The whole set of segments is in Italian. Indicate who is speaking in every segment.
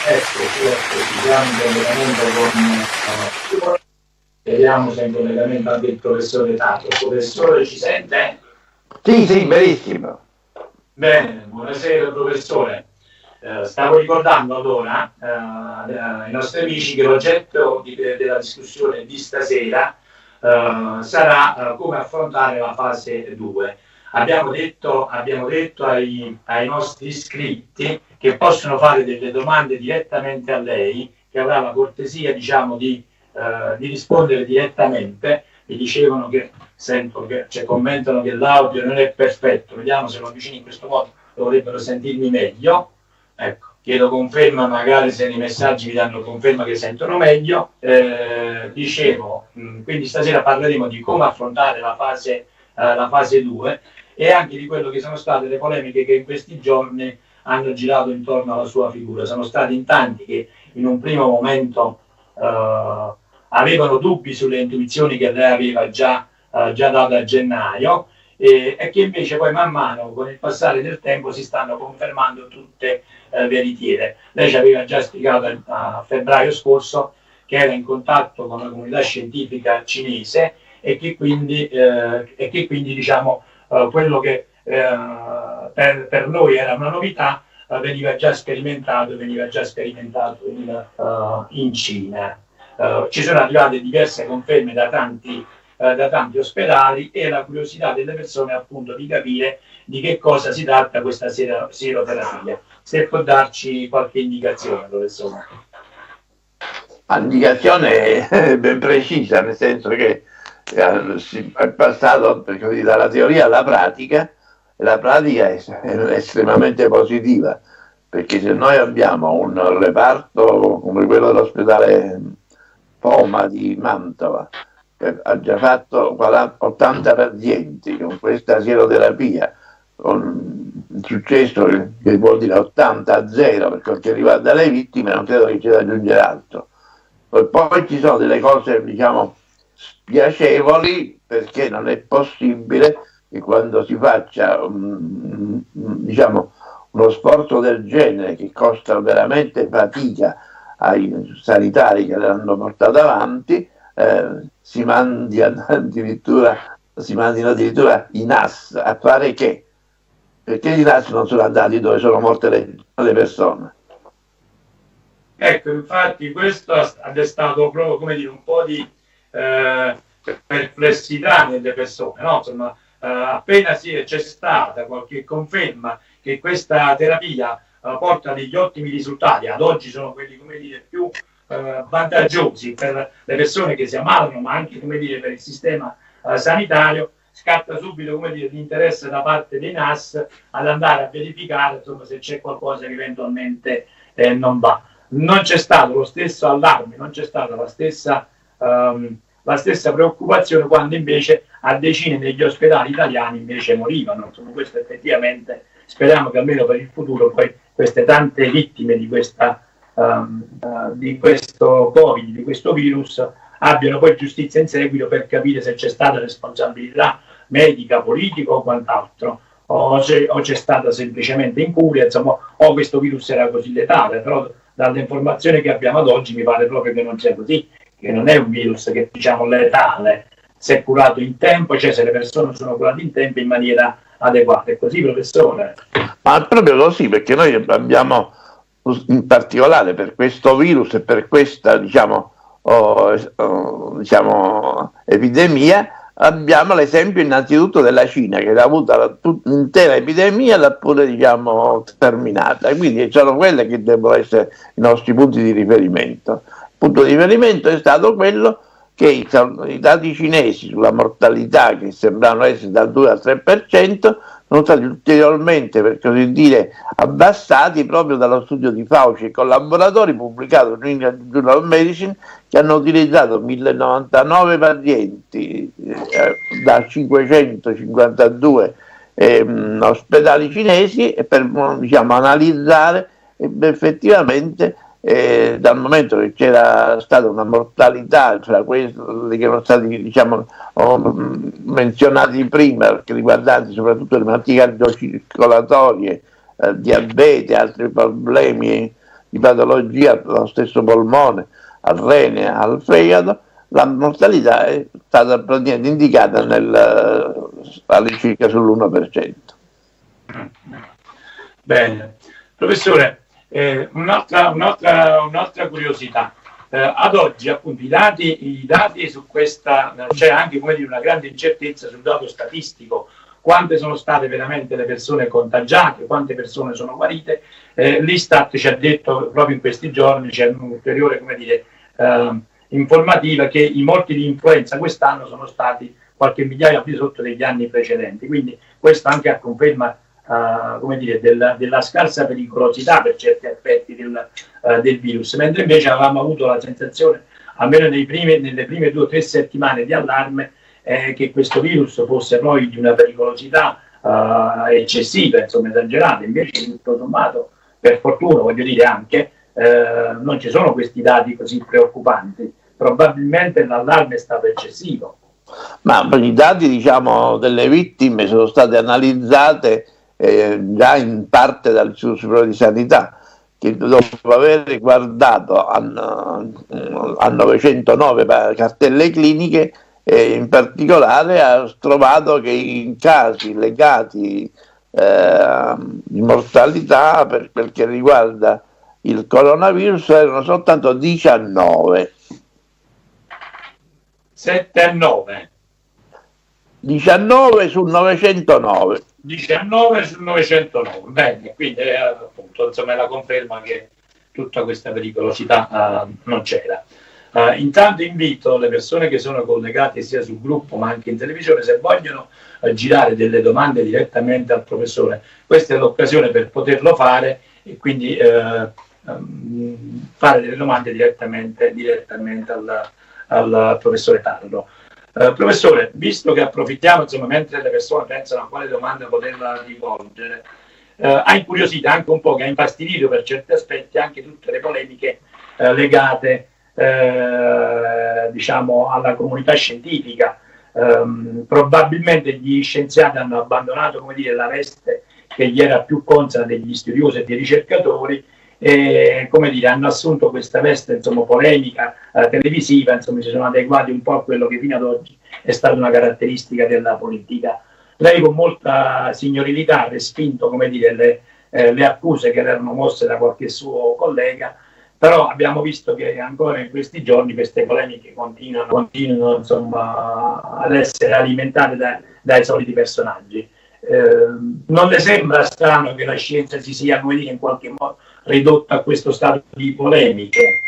Speaker 1: Ecco, ci siamo in collegamento con vediamo se in collegamento anche il professore Tato. Il professore ci sente?
Speaker 2: Sì, benissimo.
Speaker 1: Bene, buonasera professore. Stavo ricordando allora ai nostri amici che l'oggetto della discussione di stasera sarà come affrontare la fase 2. Abbiamo detto ai nostri iscritti che possono fare delle domande direttamente a lei, che avrà la cortesia, diciamo, di rispondere direttamente. Mi dicevano che commentano che l'audio non è perfetto, vediamo se lo avvicino in questo modo, dovrebbero sentirmi meglio. Ecco, chiedo conferma, magari se nei messaggi mi danno conferma che sentono meglio. Quindi stasera parleremo di come affrontare la fase 2 e anche di quello che sono state le polemiche che in questi giorni hanno girato intorno alla sua figura. Sono stati in tanti che in un primo momento avevano dubbi sulle intuizioni che lei aveva già dato a gennaio e che invece poi man mano con il passare del tempo si stanno confermando tutte veritiere. Lei ci aveva già spiegato a febbraio scorso che era in contatto con la comunità scientifica cinese e che quindi diciamo quello che per noi era una novità veniva già sperimentato in Cina. Ci sono arrivate diverse conferme da tanti ospedali e la curiosità delle persone appunto di capire di che cosa si tratta questa siroterapia. Se può darci qualche indicazione, professore.
Speaker 2: L'indicazione è ben precisa, nel senso che si è passato dalla teoria alla pratica, e la pratica è estremamente positiva, perché se noi abbiamo un reparto come quello dell'ospedale Poma di Mantova, che ha già fatto 80 pazienti con questa sieroterapia, con il successo che vuol dire 80-0 per quanto riguarda le vittime, non credo che c'è da aggiungere altro. Poi ci sono delle cose, diciamo, spiacevoli, perché non è possibile che quando si faccia diciamo, uno sforzo del genere, che costa veramente fatica ai sanitari che l'hanno portato avanti, si mandino addirittura i NAS a fare che? Perché i NAS non sono andati dove sono morte le persone.
Speaker 1: Ecco, infatti questo ha destato proprio, come dire, un po' di perplessità nelle persone, no? Insomma, appena c'è stata qualche conferma che questa terapia porta degli ottimi risultati, ad oggi sono quelli, come dire, più vantaggiosi per le persone che si ammalano, ma anche, come dire, per il sistema sanitario, scatta subito, come dire, l'interesse da parte dei NAS ad andare a verificare, insomma, se c'è qualcosa che eventualmente non va. Non c'è stato lo stesso allarme, non c'è stata la stessa preoccupazione quando invece a decine degli ospedali italiani invece morivano. Insomma, questo effettivamente, speriamo che almeno per il futuro poi queste tante vittime di questo Covid, di questo virus, abbiano poi giustizia in seguito per capire se c'è stata responsabilità medica, politica o quant'altro, o c'è stata semplicemente incuria, insomma, o questo virus era così letale. Però dalle informazioni che abbiamo ad oggi mi pare proprio che non sia così, che non è un virus che, diciamo, letale, se è curato in tempo, cioè se le persone sono curate in tempo in maniera adeguata. È così, professore?
Speaker 2: Ma proprio così, perché noi abbiamo, in particolare per questo virus e per questa diciamo, epidemia, abbiamo l'esempio innanzitutto della Cina, che ha avuto l'intera epidemia e l'ha pure, diciamo, terminata, quindi sono quelle che devono essere i nostri punti di riferimento. Il punto di riferimento è stato quello che i dati cinesi sulla mortalità, che sembravano essere dal 2 al 3%, sono stati ulteriormente, per così dire, abbassati proprio dallo studio di Fauci e collaboratori pubblicato in New England Journal of Medicine, che hanno utilizzato 1099 pazienti da 552 ospedali cinesi per, diciamo, analizzare effettivamente dal momento che c'era stata una mortalità tra quelli che erano stati, diciamo, menzionati prima, riguardanti soprattutto le malattie cardiocircolatorie, diabete, altri problemi di patologia allo stesso polmone, al rene, al fegato, la mortalità è stata praticamente indicata all'incirca sull'1%.
Speaker 1: Bene. Professore, un'altra curiosità. Ad oggi appunto i dati su questa, c'è anche come dire, una grande incertezza sul dato statistico, quante sono state veramente le persone contagiate, quante persone sono guarite. L'Istat ci ha detto proprio in questi giorni, c'è un'ulteriore come dire, informativa, che i morti di influenza quest'anno sono stati qualche migliaia al di sotto degli anni precedenti, quindi questo anche a conferma come dire, della scarsa pericolosità per certi aspetti del virus, mentre invece avevamo avuto la sensazione, almeno nelle prime 2 o 3 settimane di allarme, che questo virus fosse poi di una pericolosità eccessiva, insomma esagerata. Invece tutto sommato, per fortuna, voglio dire anche, non ci sono questi dati così preoccupanti. Probabilmente l'allarme è stato eccessivo.
Speaker 2: Ma i dati, diciamo, delle vittime sono state analizzate già in parte dall'Istituto Superiore di Sanità, che dopo aver guardato a 909 cartelle cliniche, in particolare ha trovato che i casi legati di mortalità per quel che riguarda il coronavirus erano soltanto 19.
Speaker 1: 7 e 9.
Speaker 2: 19 su 909.
Speaker 1: 19 su 909. Bene, quindi appunto insomma è la conferma che tutta questa pericolosità non c'era. Intanto invito le persone che sono collegate sia sul gruppo ma anche in televisione, se vogliono girare delle domande direttamente al professore, questa è l'occasione per poterlo fare e quindi fare delle domande direttamente al professore Tarlo. Professore, visto che approfittiamo, insomma, mentre le persone pensano a quale domanda poterla rivolgere, ha incuriosito anche un po', che ha infastidito per certi aspetti anche tutte le polemiche legate diciamo alla comunità scientifica. Probabilmente gli scienziati hanno abbandonato, come dire, la veste che gli era più consona degli studiosi e dei ricercatori, e come dire, hanno assunto questa veste, insomma, polemica televisiva, insomma, si sono adeguati un po' a quello che fino ad oggi è stata una caratteristica della politica. Lei con molta signorilità ha respinto, come dire, le accuse che erano mosse da qualche suo collega, però abbiamo visto che ancora in questi giorni queste polemiche continuano insomma, ad essere alimentate dai soliti personaggi. Non le sembra strano che la scienza si sia, come dire, in qualche modo ridotta a questo stato di polemiche?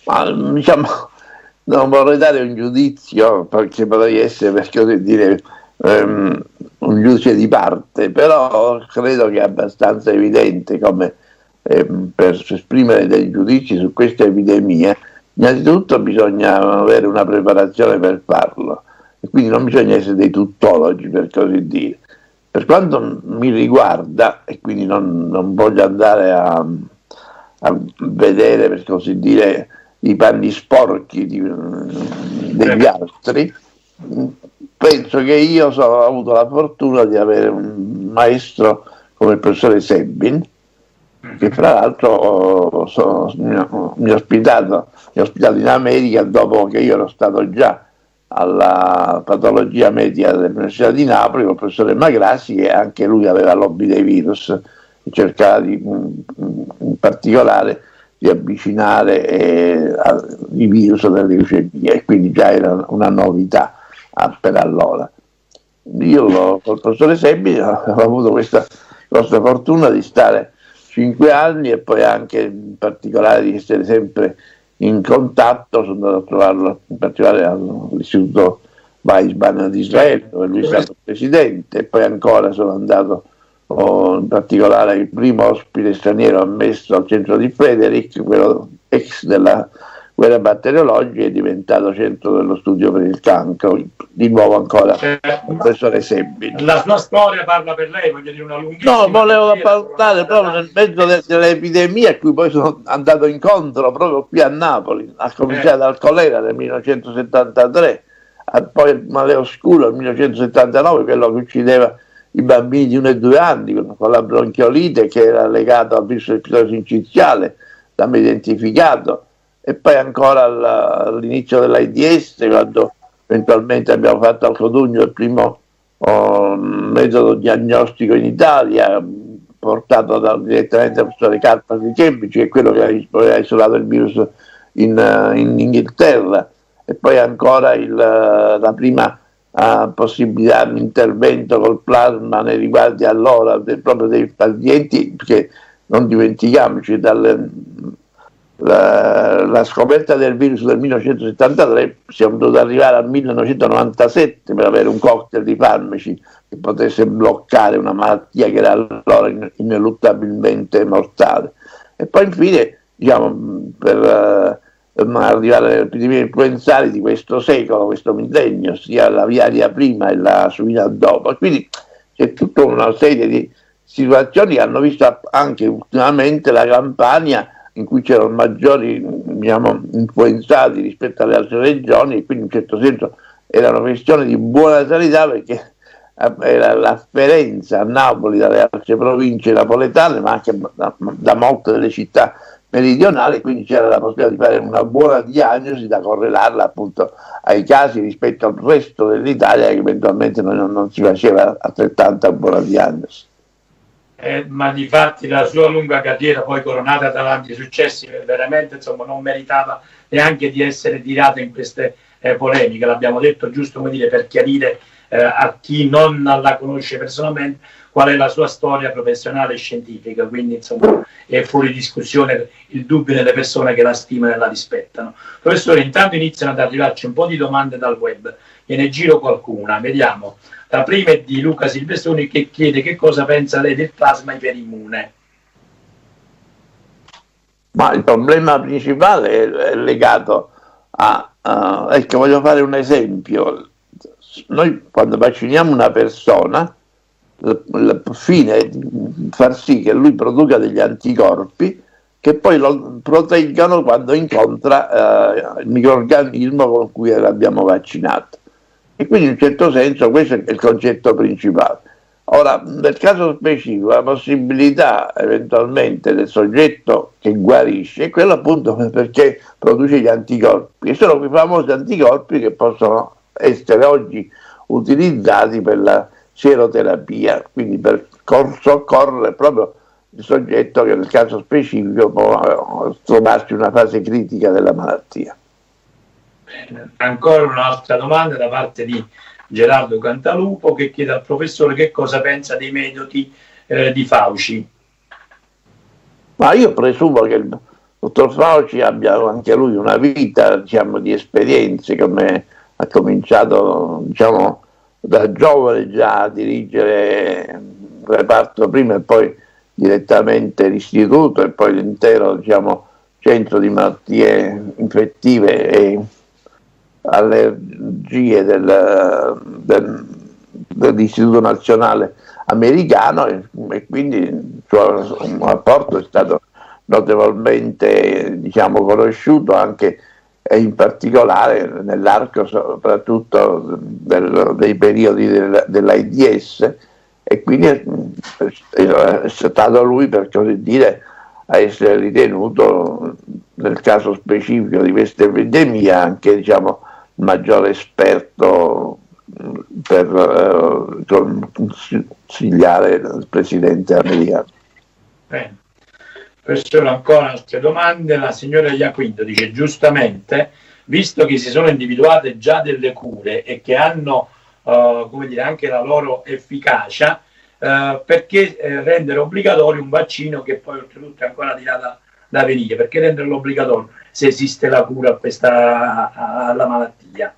Speaker 2: Ma, diciamo, non vorrei dare un giudizio perché potrei essere, per così dire, un giudice di parte, però credo che è abbastanza evidente come per esprimere dei giudizi su questa epidemia innanzitutto bisogna avere una preparazione per farlo e quindi non bisogna essere dei tuttologi, per così dire. Per quanto mi riguarda, e quindi non voglio andare a vedere, per così dire, i panni sporchi degli altri, penso che io ho avuto la fortuna di avere un maestro come il professore Sebbin, che fra l'altro mi ha ospitato in America dopo che io ero stato già alla patologia medica dell'Università di Napoli con il professore Magrassi, che anche lui aveva lobby dei virus e cercava in particolare di avvicinare i virus delle leucemie, e quindi già era una novità per allora. Io col professore Sebbi ho avuto questa fortuna di stare 5 anni e poi anche in particolare di essere sempre in contatto. Sono andato a trovarlo in particolare all'Istituto Weizmann di Israele, dove lui è stato presidente, e poi ancora sono andato in particolare il primo ospite straniero ammesso al centro di Frederick, quello ex della guerra batteriologica, è diventato centro dello studio per il cancro, di nuovo ancora il professore Sebbi.
Speaker 1: La sua storia parla per lei, voglio dire, una lunghissima.
Speaker 2: No, volevo parlare proprio nel mezzo dell'epidemia a cui poi sono andato incontro proprio qui a Napoli, a cominciare dal colera nel 1973, poi il maleo oscuro nel 1979, quello che uccideva i bambini di 1 e 2 anni con la bronchiolite che era legato al virus respiratorio sinciciale, l'abbiamo identificato, e poi ancora all'inizio dell'AIDS, quando eventualmente abbiamo fatto al codugno il primo metodo diagnostico in Italia, portato direttamente dal professore Carpa di Cambridge, che è quello che ha isolato il virus in Inghilterra, e poi ancora la prima possibilità di intervento col plasma nei riguardi allora proprio dei pazienti, perché non dimentichiamoci, la scoperta del virus del 1973 siamo dovuti arrivare al 1997 per avere un cocktail di farmaci che potesse bloccare una malattia che era allora ineluttabilmente mortale. E poi infine, diciamo, per arrivare alle epidemie influenzali di questo secolo, questo millennio, sia la viaria prima e la suina dopo. Quindi c'è tutta una serie di situazioni che hanno visto anche ultimamente la Campania, in cui c'erano maggiori, diciamo, influenzati rispetto alle altre regioni, e quindi in un certo senso era una questione di buona sanità, perché era l'afferenza a Napoli dalle altre province napoletane, ma anche da molte delle città meridionali, quindi c'era la possibilità di fare una buona diagnosi da correlarla appunto ai casi rispetto al resto dell'Italia, che eventualmente non si faceva altrettanta buona diagnosi.
Speaker 1: Ma di fatti la sua lunga carriera, poi coronata da tanti successi, veramente insomma non meritava neanche di essere tirata in queste polemiche. L'abbiamo detto giusto, come dire, per chiarire a chi non la conosce personalmente qual è la sua storia professionale e scientifica, quindi insomma è fuori discussione il dubbio nelle persone che la stimano e la rispettano. Professore, intanto iniziano ad arrivarci un po' di domande dal web, ne giro qualcuna, vediamo. La prima è di Luca Silvestroni, che chiede che cosa pensa lei del plasma iperimmune.
Speaker 2: Ma il problema principale è legato ecco, voglio fare un esempio. Noi quando vacciniamo una persona, il fine è di far sì che lui produca degli anticorpi che poi lo proteggano quando incontra il microrganismo con cui l'abbiamo vaccinato. E quindi in un certo senso questo è il concetto principale. Ora, nel caso specifico, la possibilità eventualmente del soggetto che guarisce è quello appunto perché produce gli anticorpi, e sono quei famosi anticorpi che possono essere oggi utilizzati per la sieroterapia, quindi per soccorrere proprio il soggetto che nel caso specifico può trovarsi in una fase critica della malattia.
Speaker 1: Ancora un'altra domanda da parte di Gerardo Cantalupo, che chiede al professore che cosa pensa dei metodi di Fauci.
Speaker 2: Ma io presumo che il dottor Fauci abbia anche lui una vita, diciamo, di esperienze, come ha cominciato, diciamo, da giovane già a dirigere il reparto prima e poi direttamente l'istituto e poi l'intero, diciamo, centro di malattie infettive e allergie dell'Istituto Nazionale Americano, e quindi il suo rapporto è stato notevolmente, diciamo, conosciuto anche e in particolare nell'arco soprattutto dei periodi dell'AIDS, e quindi è stato lui, per così dire, a essere ritenuto nel caso specifico di questa epidemia anche, diciamo, il maggiore esperto per consigliare il presidente americano.
Speaker 1: Bene. Professore, ancora altre domande. La signora Iaquinto dice giustamente, visto che si sono individuate già delle cure e che hanno come dire, anche la loro efficacia, perché rendere obbligatorio un vaccino che poi oltretutto è ancora di là da venire? Perché renderlo obbligatorio se esiste la cura alla malattia?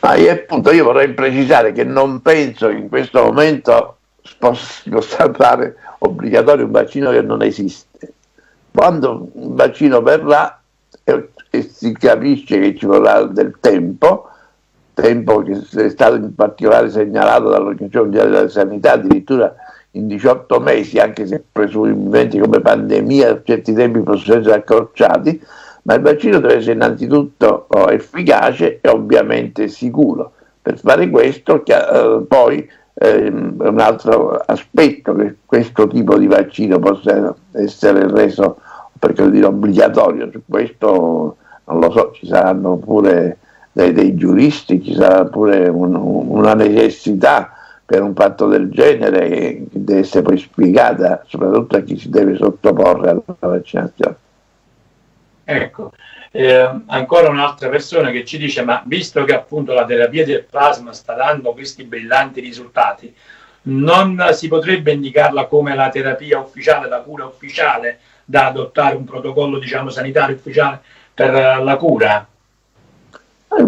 Speaker 2: Appunto, io vorrei precisare che non penso che in questo momento possa fare obbligatorio un vaccino che non esiste. Quando un vaccino verrà e si capisce che ci vorrà del tempo che è stato in particolare segnalato dall'Organizzazione Mondiale della Sanità addirittura in 18 mesi, anche se presumibilmente come pandemia certi tempi possono essere accorciati, ma il vaccino deve essere innanzitutto efficace e ovviamente sicuro. Per fare questo poi un altro aspetto che questo tipo di vaccino possa essere reso, per così dire, obbligatorio. Su questo non lo so, ci saranno pure dei giuristi, ci sarà pure una necessità per un fatto del genere che deve essere poi spiegata soprattutto a chi si deve sottoporre alla vaccinazione.
Speaker 1: Ecco, ancora un'altra persona che ci dice: ma visto che appunto la terapia del plasma sta dando questi brillanti risultati, non si potrebbe indicarla come la terapia ufficiale, la cura ufficiale da adottare, un protocollo, diciamo, sanitario ufficiale per la cura?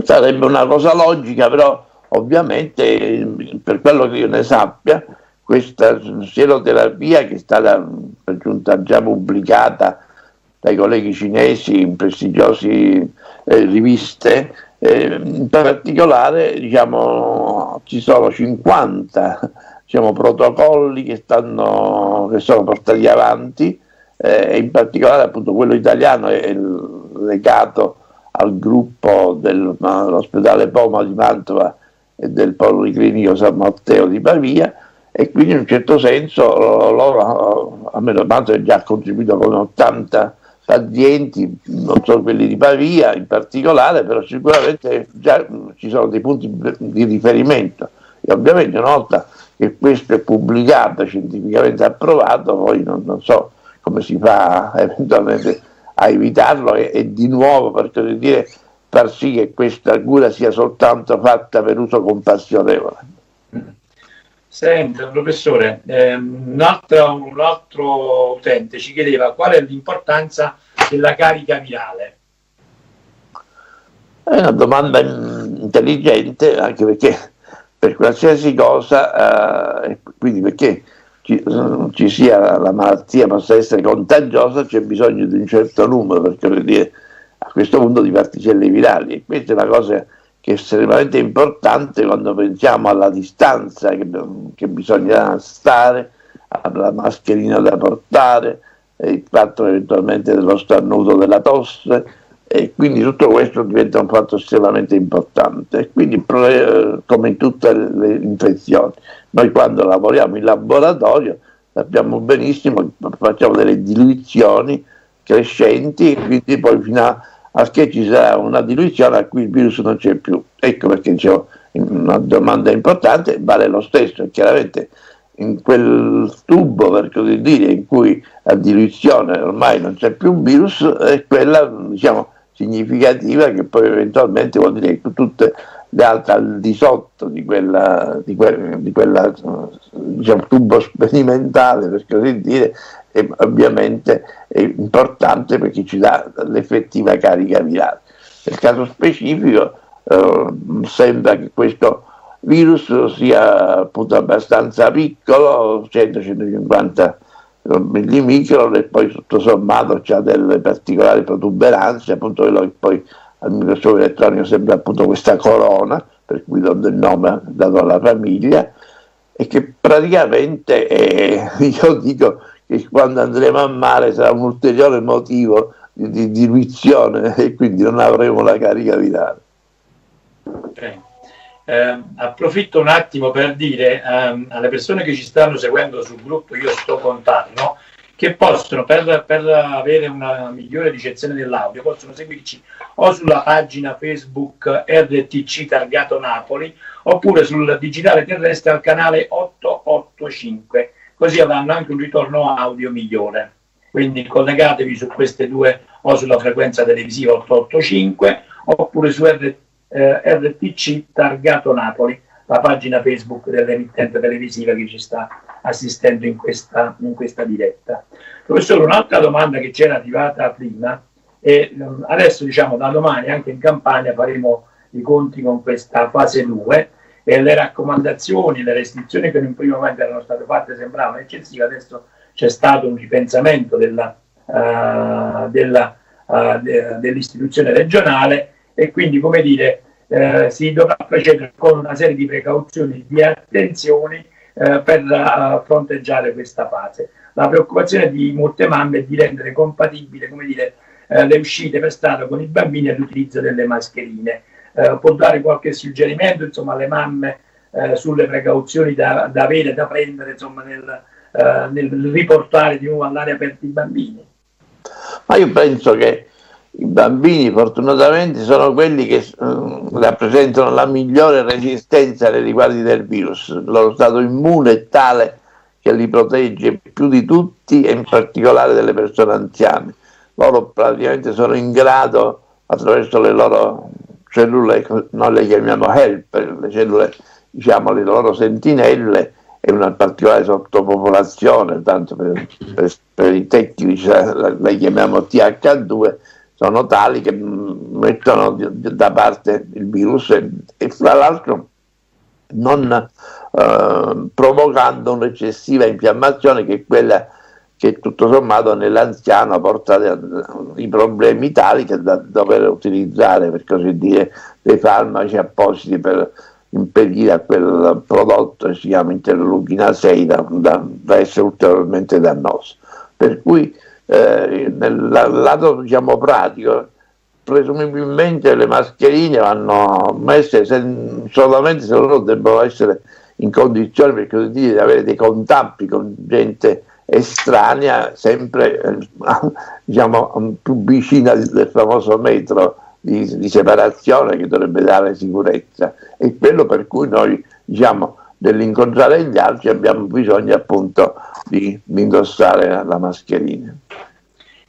Speaker 2: Sarebbe una cosa logica, però ovviamente, per quello che io ne sappia, questa sieroterapia, che è stata per giunta già pubblicata dai colleghi cinesi in prestigiose riviste, in particolare, diciamo, ci sono 50, diciamo, protocolli che sono portati avanti, e in particolare appunto quello italiano è legato al gruppo dell'ospedale Poma di Mantova e del Policlinico San Matteo di Pavia, e quindi in un certo senso loro, almeno Mantova, ha già contribuito con 80 pazienti, non solo quelli di Pavia in particolare, però sicuramente già ci sono dei punti di riferimento, e ovviamente una volta che questo è pubblicato, scientificamente approvato, poi non so come si fa eventualmente a evitarlo e di nuovo, per così dire, far sì che questa cura sia soltanto fatta per uso compassionevole.
Speaker 1: Senta, professore, un altro utente ci chiedeva qual è l'importanza della carica virale.
Speaker 2: È una domanda intelligente, anche perché per qualsiasi cosa, quindi perché ci sia la malattia, possa essere contagiosa, c'è bisogno di un certo numero, perché vuol dire, a questo punto, di particelle virali, e questa è una cosa che è estremamente importante quando pensiamo alla distanza che bisogna stare, alla mascherina da portare, il fatto eventualmente dello starnuto, della tosse, e quindi tutto questo diventa un fatto estremamente importante. E quindi, come in tutte le infezioni, noi quando lavoriamo in laboratorio sappiamo benissimo che facciamo delle diluizioni crescenti, e quindi poi fino a che ci sarà una diluizione a cui il virus non c'è più. Ecco perché c'è una domanda importante, vale lo stesso, e chiaramente in quel tubo, per così dire, in cui la diluizione ormai non c'è più un virus, è quella, diciamo, significativa, che poi eventualmente vuol dire che tutte le altre al di sotto di quella diciamo, tubo sperimentale, per così dire, ovviamente è importante perché ci dà l'effettiva carica virale. Nel caso specifico sembra che questo virus sia appunto abbastanza piccolo, 100-150 millimicron, e poi tutto sommato c'ha delle particolari protuberanze, appunto quello che poi al microscopio elettronico sembra appunto questa corona, per cui do del nome dato alla famiglia, e che praticamente io dico che quando andremo a mare sarà un ulteriore motivo di diluizione, e quindi non avremo la carica virale.
Speaker 1: Okay. Approfitto un attimo per dire alle persone che ci stanno seguendo sul gruppo Io Sto Contando, che possono, per avere una migliore ricezione dell'audio, possono seguirci o sulla pagina Facebook RTC Targato Napoli, oppure sul digitale terrestre al canale 885, così avranno anche un ritorno audio migliore. Quindi collegatevi su queste due, o sulla frequenza televisiva 885 oppure su RTC Targato Napoli, la pagina Facebook dell'emittente televisiva che ci sta assistendo in questa diretta. Professore, un'altra domanda che c'era arrivata prima, e adesso, diciamo, da domani anche in Campania faremo i conti con questa fase 2, e le raccomandazioni, le restrizioni che in un primo momento erano state fatte sembravano eccessive. Adesso c'è stato un ripensamento dell'istituzione regionale, e quindi, come dire, si dovrà procedere con una serie di precauzioni, di attenzioni per fronteggiare questa fase. La preoccupazione di molte mamme è di rendere compatibile, come dire, le uscite per strada con i bambini e l'utilizzo delle mascherine. Può dare qualche suggerimento, insomma, alle mamme sulle precauzioni da avere, da prendere, insomma, nel riportare di nuovo all'aria aperta i bambini?
Speaker 2: Ma io penso che i bambini fortunatamente sono quelli che rappresentano la migliore resistenza nei riguardi del virus. Il loro stato immune è tale che li protegge più di tutti e in particolare delle persone anziane. Loro praticamente sono in grado, attraverso le loro cellule, noi le chiamiamo helper, le cellule, diciamo, le loro sentinelle, e una particolare sottopopolazione, tanto per i tecnici le chiamiamo TH2, sono tali che mettono da parte il virus e fra l'altro non provocando un'eccessiva infiammazione, che è quella che tutto sommato nell'anziano porta i problemi tali che da dover utilizzare, per così dire, dei farmaci appositi per impedire a quel prodotto che si chiama interleuchina 6 da essere ulteriormente dannoso. Per cui nel lato, diciamo, pratico, presumibilmente le mascherine vanno messe solamente se loro devono essere in condizione, per così dire, di avere dei contatti con gente estranea, sempre diciamo più vicina del famoso metro di separazione che dovrebbe dare sicurezza. È quello per cui noi, diciamo, nell'incontrare gli altri abbiamo bisogno appunto di indossare la mascherina.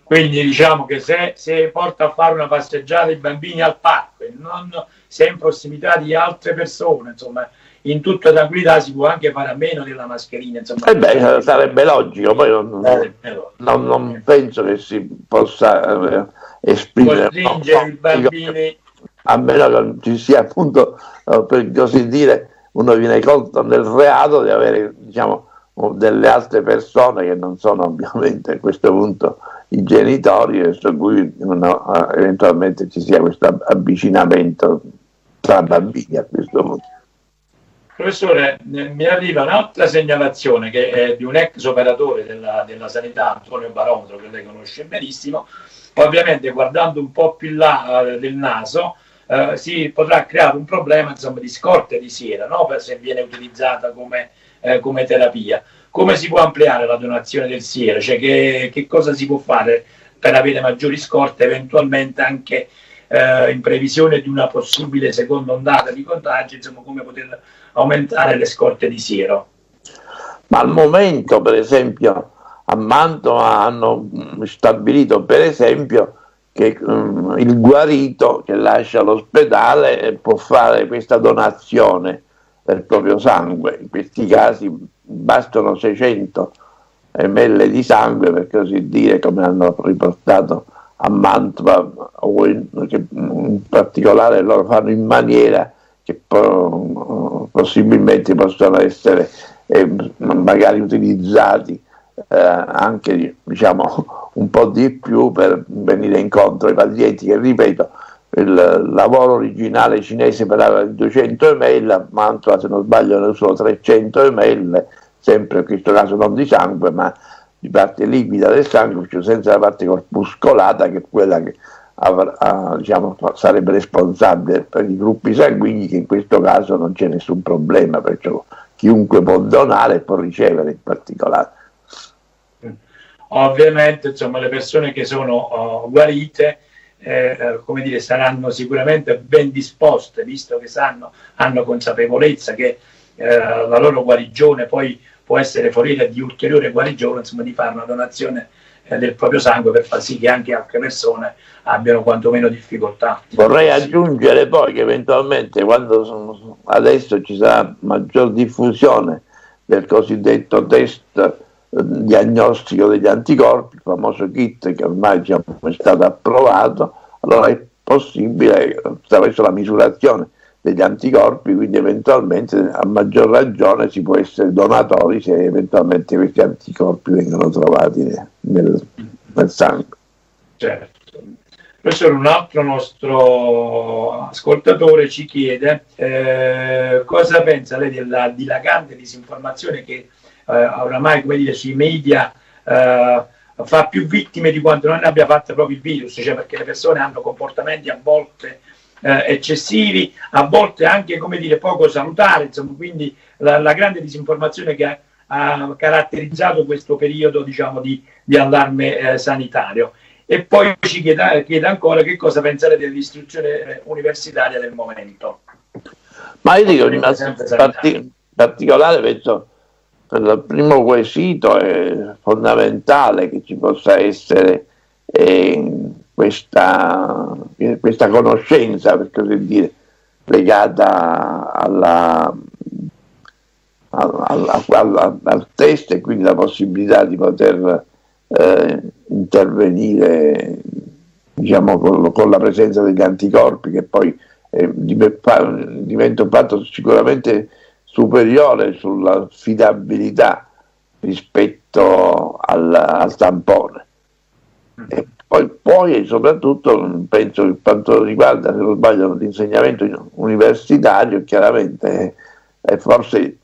Speaker 1: Quindi diciamo che se porta a fare una passeggiata i bambini al parco e non se è in prossimità di altre persone, insomma, in tutta tranquillità si può anche fare a meno della mascherina, insomma.
Speaker 2: Sarebbe logico, poi non penso che si possa esprimere
Speaker 1: costringere i bambini,
Speaker 2: a meno che non ci sia, appunto, per così dire, uno viene conto nel reato di avere, diciamo, delle altre persone che non sono ovviamente a questo punto i genitori, su cui eventualmente ci sia questo avvicinamento tra bambini a questo punto.
Speaker 1: Professore, mi arriva un'altra segnalazione che è di un ex operatore della sanità, Antonio Barometro, che lei conosce benissimo. Ovviamente, guardando un po' più in là del naso, si potrà creare un problema, insomma, di scorte di siera, no? Se viene utilizzata come terapia. Come si può ampliare la donazione del siero? Cioè, che cosa si può fare per avere maggiori scorte, eventualmente anche in previsione di una possibile seconda ondata di contagi, insomma, come poter aumentare le scorte di siero?
Speaker 2: Ma al momento, per esempio, a Mantova hanno stabilito, per esempio, che il guarito che lascia l'ospedale può fare questa donazione del proprio sangue. In questi casi bastano 600 ml di sangue, per così dire, come hanno riportato a Mantova, che in particolare loro fanno in maniera che possibilmente possono essere magari utilizzati anche, diciamo, un po' di più per venire incontro ai pazienti, che, ripeto, il lavoro originale cinese parlava di 200 ml, a Mantova, se non sbaglio, ne usano 300 ml, sempre in questo caso non di sangue, ma di parte liquida del sangue, cioè senza la parte corpuscolata, che è quella che diciamo, sarebbe responsabile per i gruppi sanguigni, che in questo caso non c'è nessun problema, perciò chiunque può donare e può ricevere in particolare.
Speaker 1: Ovviamente, insomma, le persone che sono guarite come dire, saranno sicuramente ben disposte, visto che hanno consapevolezza che la loro guarigione poi può essere fornita di ulteriore guarigione, insomma, di fare una donazione del proprio sangue per far sì che anche altre persone abbiano quantomeno difficoltà.
Speaker 2: Vorrei aggiungere poi che eventualmente, quando adesso ci sarà maggior diffusione del cosiddetto test diagnostico degli anticorpi, il famoso kit che ormai, diciamo, è stato approvato, allora è possibile, attraverso la misurazione degli anticorpi, quindi eventualmente a maggior ragione si può essere donatori se eventualmente questi anticorpi vengono trovati nel sangue.
Speaker 1: Certo. Professore, un altro nostro ascoltatore ci chiede cosa pensa lei della dilagante disinformazione che oramai, come dire, sui media fa più vittime di quanto non ne abbia fatte proprio il virus, cioè perché le persone hanno comportamenti a volte eccessivi, a volte anche, come dire, poco salutari, insomma, quindi la grande disinformazione che ha caratterizzato questo periodo, diciamo, di allarme sanitario. E poi ci chiede ancora che cosa pensare dell'istruzione universitaria del momento.
Speaker 2: Ma io dico, in particolare penso per il primo quesito è fondamentale che ci possa essere questa conoscenza, per così dire, legata al test, e quindi la possibilità di poter intervenire, diciamo, con la presenza degli anticorpi, che poi diventa un fatto sicuramente superiore sulla affidabilità rispetto al tampone. E poi soprattutto penso che per quanto riguarda, se non sbaglio, l'insegnamento universitario, chiaramente forse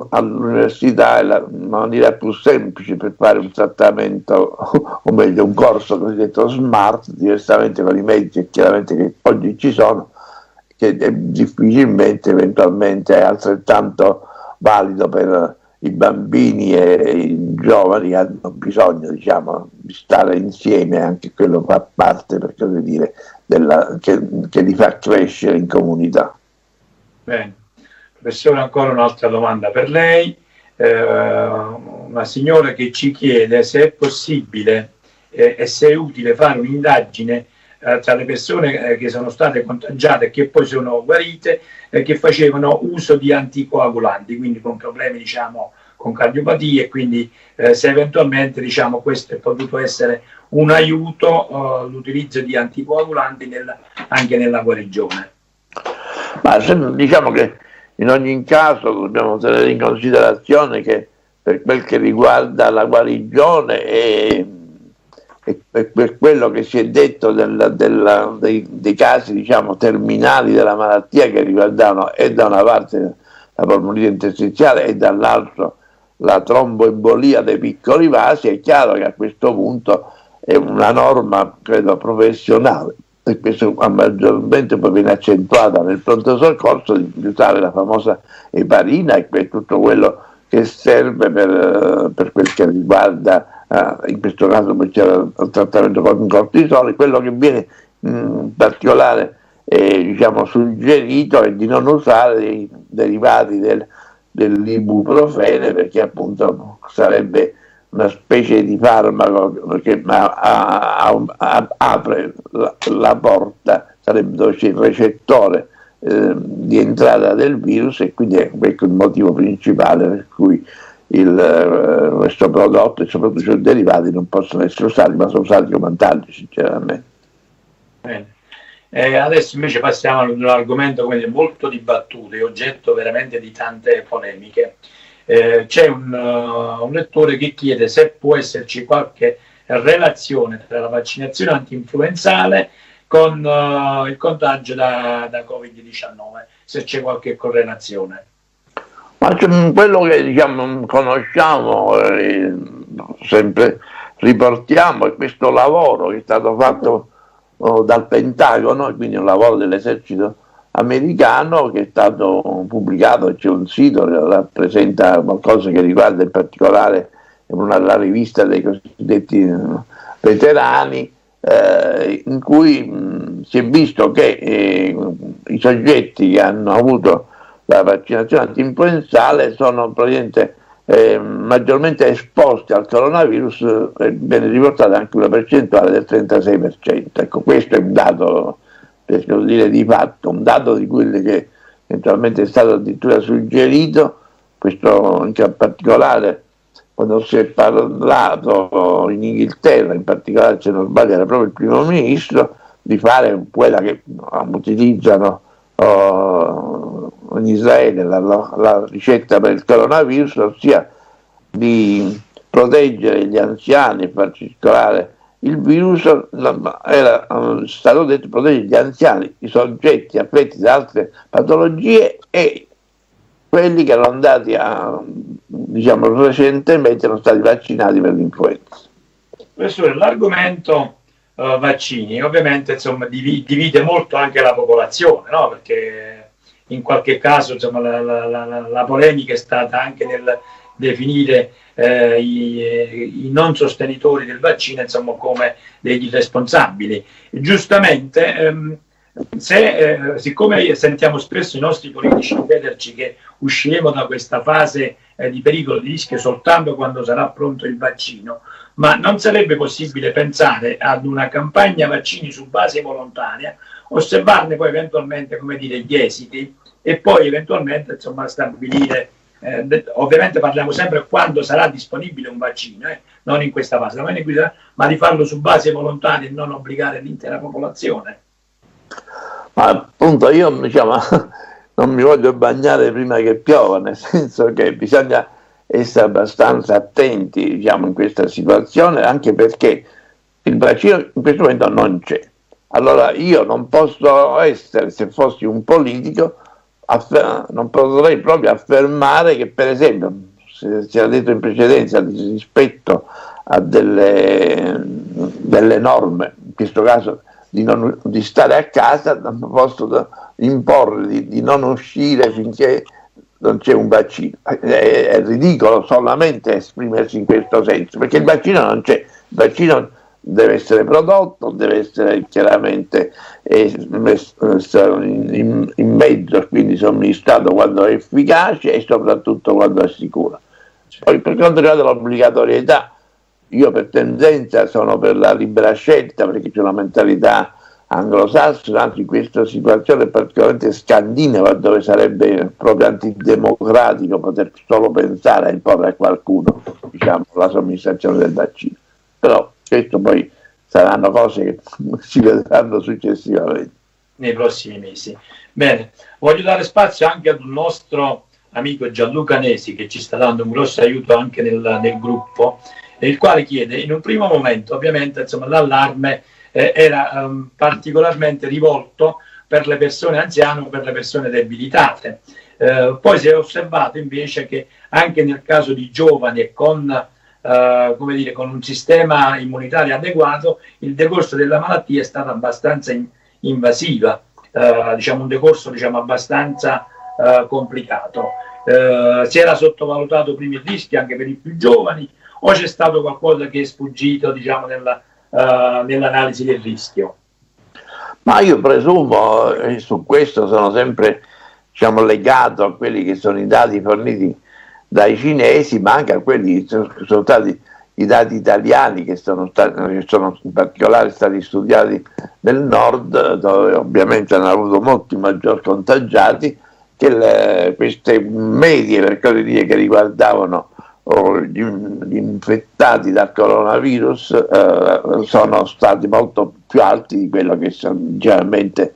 Speaker 2: all'università è la maniera più semplice per fare un trattamento, o meglio un corso cosiddetto SMART, diversamente con i mezzi chiaramente che oggi ci sono, che è difficilmente eventualmente è altrettanto valido per i bambini e i giovani che hanno bisogno, diciamo, di stare insieme. Anche quello fa parte, per così dire, che li fa crescere in comunità.
Speaker 1: Bene. Professore, ancora un'altra domanda per lei. Una signora che ci chiede se è possibile e se è utile fare un'indagine tra le persone che sono state contagiate e che poi sono guarite, che facevano uso di anticoagulanti, quindi con problemi, diciamo, con cardiopatie, quindi se eventualmente, diciamo, questo è potuto essere un aiuto, l'utilizzo di anticoagulanti anche nella guarigione.
Speaker 2: Ma diciamo che in ogni caso dobbiamo tenere in considerazione che per quel che riguarda la guarigione e per quello che si è detto dei casi, diciamo, terminali della malattia, che riguardavano e da una parte la polmonite interstiziale e dall'altro la tromboembolia dei piccoli vasi, è chiaro che a questo punto è una norma, credo, professionale, e questo maggiormente poi viene accentuata nel pronto soccorso, di usare la famosa eparina e tutto quello che serve per quel che riguarda in questo caso c'era il trattamento con cortisone. Quello che viene in particolare diciamo suggerito è di non usare i derivati dell'ibuprofene, perché appunto sarebbe una specie di farmaco che apre la porta, sarebbe dove c'è il recettore di entrata del virus, e quindi è questo il motivo principale per cui questo prodotto e soprattutto i suoi derivati non possono essere usati, ma sono usati come taglio, sinceramente.
Speaker 1: Bene. Adesso invece passiamo ad un argomento molto dibattuto e oggetto veramente di tante polemiche. C'è un lettore che chiede se può esserci qualche relazione tra la vaccinazione antinfluenzale con il contagio da Covid-19, se c'è qualche correlazione.
Speaker 2: Ma quello che, diciamo, conosciamo, sempre riportiamo, è questo lavoro che è stato fatto dal Pentagono, quindi un lavoro dell'esercito americano, che è stato pubblicato. C'è un sito che rappresenta qualcosa che riguarda in particolare la rivista dei cosiddetti veterani, in cui si è visto che i soggetti che hanno avuto la vaccinazione antinfluenzale sono praticamente maggiormente esposti al coronavirus, viene riportata anche una percentuale del 36%. Ecco, questo è un dato, per dire, di fatto, un dato di quelli che eventualmente è stato addirittura suggerito, questo in particolare quando si è parlato in Inghilterra, in particolare, se non sbaglio era proprio il primo ministro, di fare quella che utilizzano in Israele, la ricetta per il coronavirus, ossia di proteggere gli anziani e far circolare il virus. Era stato detto proteggere gli anziani, i soggetti affetti da altre patologie e quelli che erano andati recentemente erano stati vaccinati per l'influenza.
Speaker 1: Professore, l'argomento vaccini. Ovviamente insomma divide molto anche la popolazione, no? Perché in qualche caso insomma, la polemica è stata anche nel definire i non sostenitori del vaccino insomma, come degli irresponsabili. Giustamente, siccome sentiamo spesso i nostri politici ripeterci che usciremo da questa fase di pericolo, di rischio soltanto quando sarà pronto il vaccino, ma non sarebbe possibile pensare ad una campagna vaccini su base volontaria, osservarne poi eventualmente come dire, gli esiti e poi eventualmente insomma, stabilire, ovviamente parliamo sempre quando sarà disponibile un vaccino, non in questa fase, ma di farlo su base volontaria e non obbligare l'intera popolazione.
Speaker 2: Ma appunto io non mi voglio bagnare prima che piova, nel senso che bisogna essere abbastanza attenti in questa situazione, anche perché il vaccino in questo momento non c'è. Allora io non posso essere, se fossi un politico, non potrei proprio affermare che, per esempio, se si era detto in precedenza rispetto a delle norme, in questo caso di stare a casa, non posso imporre di non uscire finché non c'è un vaccino. È ridicolo solamente esprimersi in questo senso, perché il vaccino non c'è, il vaccino deve essere prodotto, deve essere chiaramente messo in mezzo, quindi somministrato quando è efficace e soprattutto quando è sicuro. Poi per quanto riguarda l'obbligatorietà, io per tendenza sono per la libera scelta, perché c'è una mentalità anglosassone, anzi in questa situazione particolarmente scandinava, dove sarebbe proprio antidemocratico poter solo pensare a imporre a qualcuno la somministrazione del vaccino. Però questo poi saranno cose che si vedranno successivamente
Speaker 1: nei prossimi mesi. Bene, voglio dare spazio anche ad un nostro amico Gianluca Nesi, che ci sta dando un grosso aiuto anche nel gruppo, il quale chiede, in un primo momento ovviamente insomma, l'allarme era particolarmente rivolto per le persone anziane o per le persone debilitate. Poi si è osservato invece che anche nel caso di giovani e con un sistema immunitario adeguato, il decorso della malattia è stato abbastanza invasiva, un decorso abbastanza complicato. Si era sottovalutato prima il rischio anche per i più giovani, o c'è stato qualcosa che è sfuggito nell'analisi del rischio?
Speaker 2: Ma io presumo, su questo sono sempre legato a quelli che sono i dati forniti dai cinesi, ma anche a quelli che sono stati i dati italiani, che sono in particolare stati studiati nel nord, dove ovviamente hanno avuto molti maggior contagiati, che queste medie, per così dire, che riguardavano gli infettati dal coronavirus sono stati molto più alti di quello che generalmente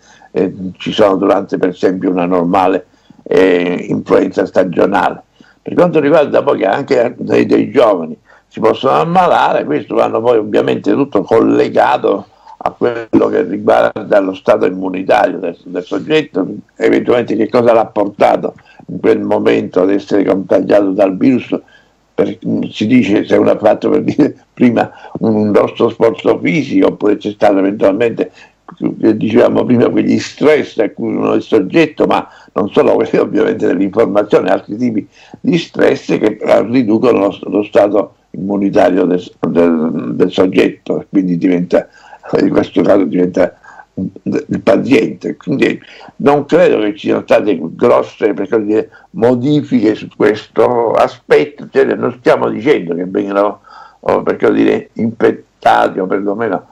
Speaker 2: ci sono durante, per esempio, una normale influenza stagionale. Per quanto riguarda poi che anche dei giovani si possono ammalare, questo vanno poi ovviamente tutto collegato a quello che riguarda lo stato immunitario del soggetto, eventualmente che cosa l'ha portato in quel momento ad essere contagiato dal virus. Si dice se uno ha fatto, per dire, prima un grosso sforzo fisico, oppure c'è stato eventualmente, dicevamo prima, quegli stress a cui uno è soggetto, ma non solo quelli ovviamente dell'informazione, altri tipi di stress che riducono lo stato immunitario del soggetto, quindi diventa, in questo caso diventa il paziente. Quindi non credo che ci siano state grosse, per così dire, modifiche su questo aspetto, non stiamo dicendo che vengano, per così dire, infettati o perlomeno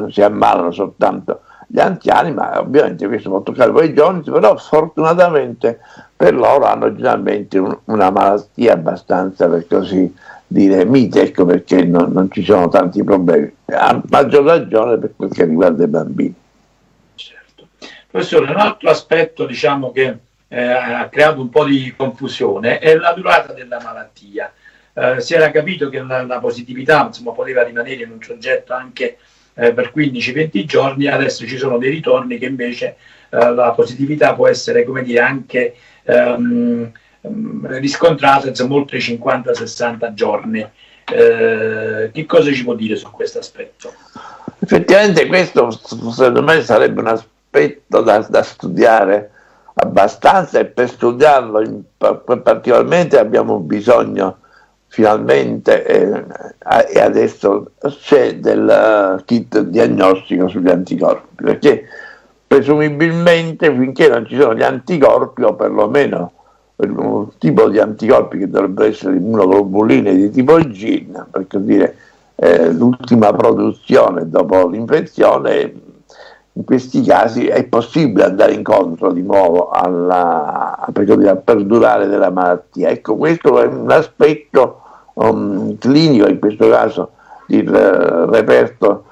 Speaker 2: si ammalano soltanto gli anziani, ma ovviamente questo può toccare poi i giovani, però fortunatamente per loro hanno generalmente una malattia abbastanza, per così dire, mite, ecco perché non ci sono tanti problemi, a maggior ragione per quel che riguarda i bambini.
Speaker 1: Certo. Professore, un altro aspetto che ha creato un po' di confusione è la durata della malattia. Si era capito che la positività poteva rimanere in un soggetto anche per 15-20 giorni, adesso ci sono dei ritorni che invece la positività può essere, come dire, anche riscontrata oltre i 50-60 giorni. Che cosa ci può dire su questo aspetto?
Speaker 2: Effettivamente questo secondo me sarebbe un aspetto da studiare abbastanza, e per studiarlo particolarmente abbiamo bisogno finalmente, e adesso c'è del kit diagnostico sugli anticorpi, perché presumibilmente finché non ci sono gli anticorpi, o perlomeno un tipo di anticorpi che dovrebbero essere immunoglobuline di tipo G, per così dire, l'ultima produzione dopo l'infezione, in questi casi è possibile andare incontro di nuovo al perdurare della malattia. Ecco, questo è un aspetto clinico, in questo caso il reperto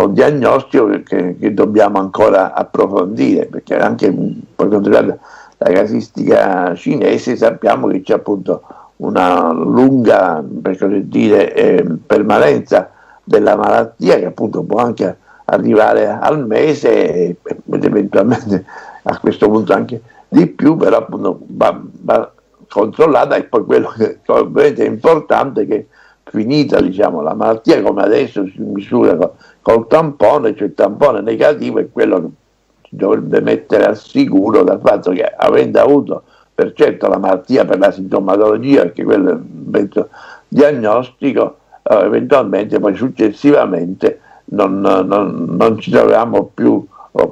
Speaker 2: diagnostico che dobbiamo ancora approfondire, perché anche per quanto riguarda la casistica cinese sappiamo che c'è appunto una lunga, per così dire, permanenza della malattia, che appunto può anche arrivare al mese ed eventualmente a questo punto anche di più, però appunto va controllata. E poi quello che ovviamente è importante è che, finita, diciamo, la malattia, come adesso si misura col tampone, cioè il tampone negativo è quello che ci dovrebbe mettere al sicuro dal fatto che, avendo avuto per certo la malattia per la sintomatologia, perché quello è un mezzo diagnostico, eventualmente poi successivamente non ci troviamo più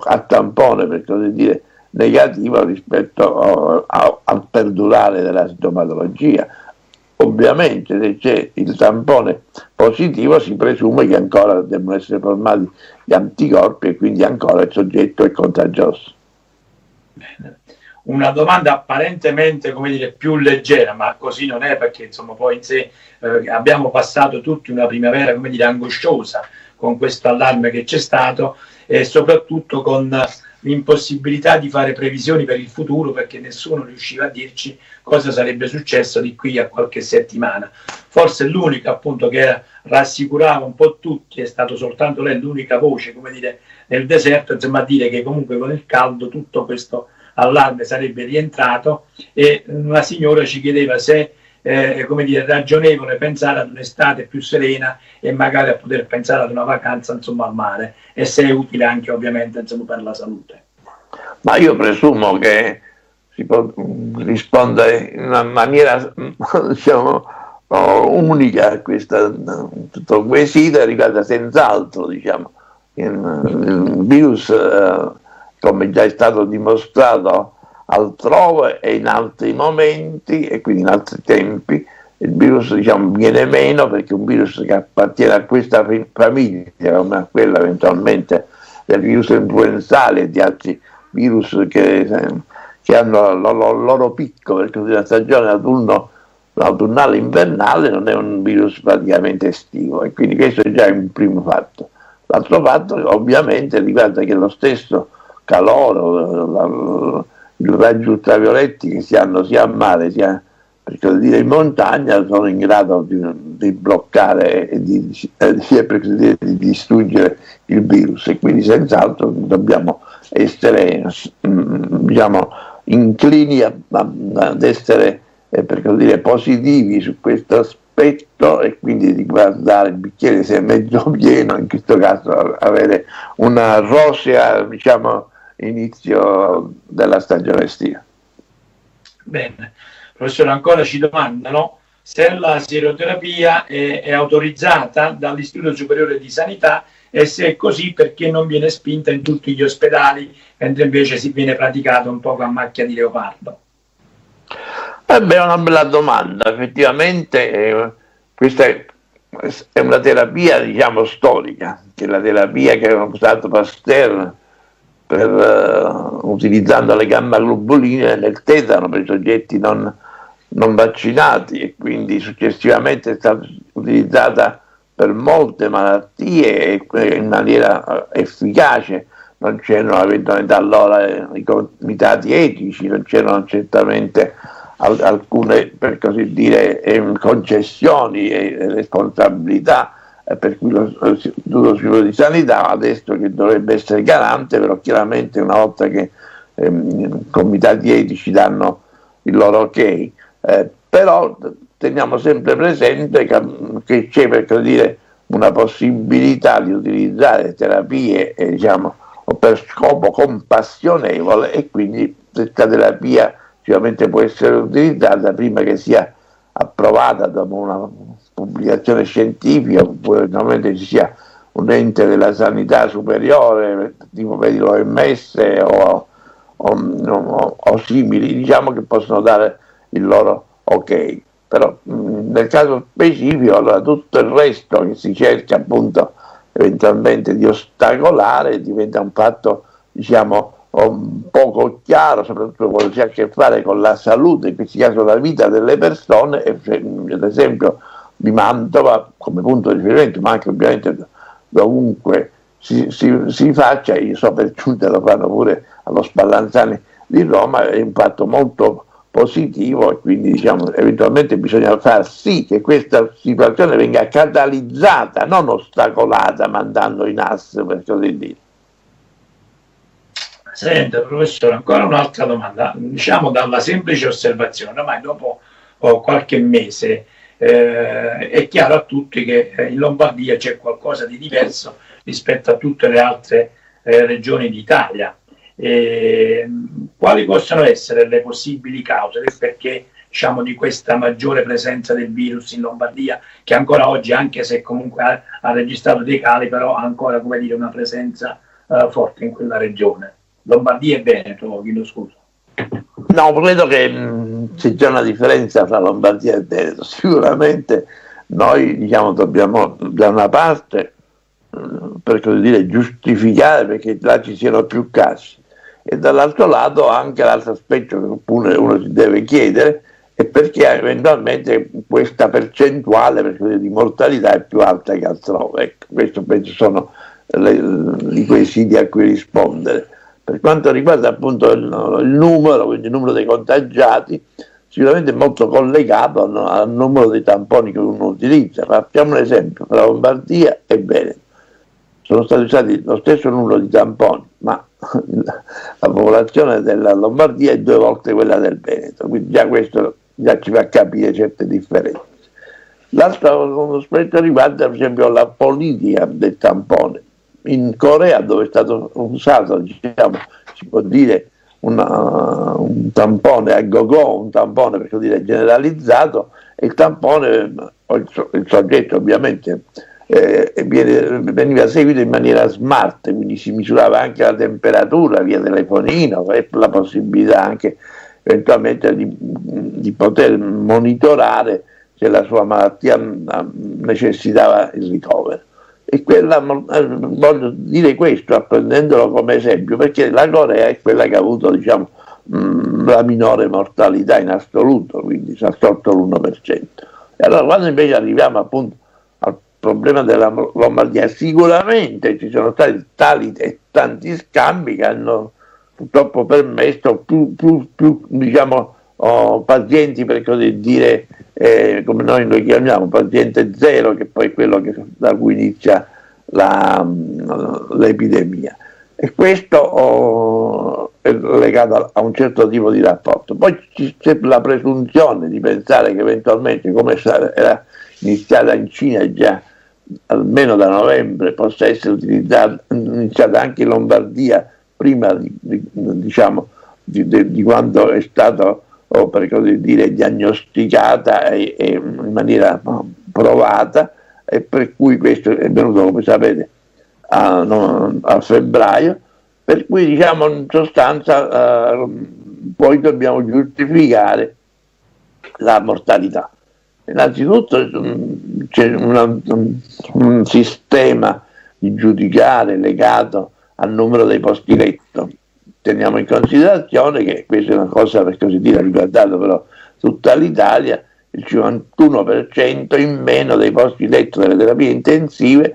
Speaker 2: a tampone, per così dire, negativo rispetto al perdurare della sintomatologia. Ovviamente se c'è il tampone positivo si presume che ancora devono essere formati gli anticorpi e quindi ancora il soggetto è contagioso.
Speaker 1: Bene. Una domanda apparentemente, come dire, più leggera, ma così non è, perché insomma poi in sé abbiamo passato tutti una primavera, come dire, angosciosa con questo allarme che c'è stato, e soprattutto con l'impossibilità di fare previsioni per il futuro, perché nessuno riusciva a dirci cosa sarebbe successo di qui a qualche settimana. Forse l'unica, appunto, che rassicurava un po' tutti, è stato soltanto lei, l'unica voce, come dire, nel deserto, insomma, a dire che comunque con il caldo tutto questo allarme sarebbe rientrato, e una signora ci chiedeva se come dire, ragionevole pensare ad un'estate più serena e magari a poter pensare ad una vacanza, insomma, al mare, e se è utile anche ovviamente, insomma, per la salute.
Speaker 2: Ma io presumo che si può rispondere in una maniera, diciamo, unica a tutto quesito, e riguarda senz'altro, diciamo, il virus, come già è stato dimostrato altrove e in altri momenti e quindi in altri tempi, il virus, diciamo, viene meno, perché un virus che appartiene a questa famiglia, come a quella eventualmente del virus influenzale e di altri virus che hanno il loro picco, perché la stagione autunnale invernale non è un virus praticamente estivo, e quindi questo è già un primo fatto. L'altro fatto ovviamente riguarda che lo stesso calore, i raggi ultravioletti che si hanno sia a mare sia, per così dire, in montagna, sono in grado di bloccare e di distruggere il virus, e quindi senz'altro dobbiamo essere, diciamo, inclini ad essere, per così dire, positivi su questo aspetto, e quindi di guardare il bicchiere se è mezzo pieno, in questo caso avere una rosea, diciamo, inizio della stagione estiva.
Speaker 1: Bene, professore, ancora ci domandano se la sieroterapia è autorizzata dall'Istituto Superiore di Sanità, e se è così perché non viene spinta in tutti gli ospedali, mentre invece si viene praticata un po' a macchia di leopardo.
Speaker 2: È una bella domanda. Effettivamente questa è una terapia, diciamo, storica, che è la terapia che ha usato Pasteur utilizzando le gamma-globuline nel tetano per i soggetti non vaccinati, e quindi successivamente è stata utilizzata per molte malattie in maniera efficace. Non c'erano eventualmente allora i comitati etici, non c'erano certamente alcune, per così dire, concessioni e responsabilità, per cui l'Istituto Superiore di Sanità adesso, che dovrebbe essere garante, però chiaramente una volta che i comitati etici danno il loro ok, però teniamo sempre presente che c'è, per così dire, una possibilità di utilizzare terapie diciamo, per scopo compassionevole, e quindi questa terapia sicuramente può essere utilizzata prima che sia approvata dopo una pubblicazione scientifica, oppure normalmente ci sia un ente della sanità superiore, tipo vedi l'OMS o simili, diciamo, che possono dare il loro ok. Però nel caso specifico, allora, tutto il resto che si cerca appunto eventualmente di ostacolare diventa un fatto, diciamo, poco chiaro, soprattutto quando si ha a che fare con la salute, in questo caso la vita delle persone, e ad esempio di Mantova come punto di riferimento, ma anche ovviamente dovunque si faccia. Io so per giunta lo fanno pure allo Spallanzani di Roma, è un fatto molto positivo, e quindi diciamo eventualmente bisogna far sì che questa situazione venga catalizzata, non ostacolata, mandando in asse, per così dire.
Speaker 1: Senta, professore, ancora un'altra domanda. Diciamo, dalla semplice osservazione, ormai dopo qualche mese è chiaro a tutti che in Lombardia c'è qualcosa di diverso rispetto a tutte le altre regioni d'Italia. Quali possono essere le possibili cause del perché, diciamo, di questa maggiore presenza del virus in Lombardia, che ancora oggi, anche se comunque ha registrato dei cali, però ha ancora, come dire, una presenza forte in quella regione? Lombardia e Veneto, chiedo scusa.
Speaker 2: No, credo che c'è già una differenza tra Lombardia e Veneto. Sicuramente noi, diciamo, dobbiamo da una parte, per così dire, giustificare perché là ci siano più casi, e dall'altro lato anche l'altro aspetto che uno si deve chiedere è perché eventualmente questa percentuale, per così dire, di mortalità è più alta che altrove. Ecco, questo penso sono i quesiti a cui rispondere. Per quanto riguarda appunto il numero, quindi il numero dei contagiati, sicuramente è molto collegato al numero dei tamponi che uno utilizza. Facciamo un esempio: tra Lombardia e Veneto sono stati usati lo stesso numero di tamponi, ma la popolazione della Lombardia è 2 volte quella del Veneto, quindi già questo ci fa capire certe differenze. L'altro aspetto riguarda per esempio la politica del tampone. In Corea, dove è stato usato, diciamo, si può dire un tampone a go-go, un tampone per così dire generalizzato, e il tampone, il soggetto ovviamente veniva seguito in maniera smart, quindi si misurava anche la temperatura via telefonino, e la possibilità anche eventualmente di poter monitorare se la sua malattia necessitava il ricovero. E voglio dire questo apprendendolo come esempio, perché la Corea è quella che ha avuto, diciamo, la minore mortalità in assoluto, quindi si è sotto l'1%. E allora quando invece arriviamo appunto al problema della Lombardia, sicuramente ci sono stati tali e tanti scambi che hanno purtroppo permesso più diciamo, pazienti, per così dire, come noi lo chiamiamo, paziente zero, che poi è quello da cui inizia l'epidemia. E questo è legato a un certo tipo di rapporto. Poi c'è la presunzione di pensare che eventualmente, come era iniziata in Cina già almeno da novembre, possa essere iniziata anche in Lombardia prima diciamo, di quando è stato, per così dire, diagnosticata e in maniera provata, e per cui questo è venuto, come sapete, a febbraio, per cui diciamo in sostanza poi dobbiamo giustificare la mortalità. Innanzitutto c'è un sistema di giudicare legato al numero dei posti letto. Teniamo in considerazione che questa è una cosa, per così dire, ha riguardato però tutta l'Italia, il 51% in meno dei posti letto delle terapie intensive,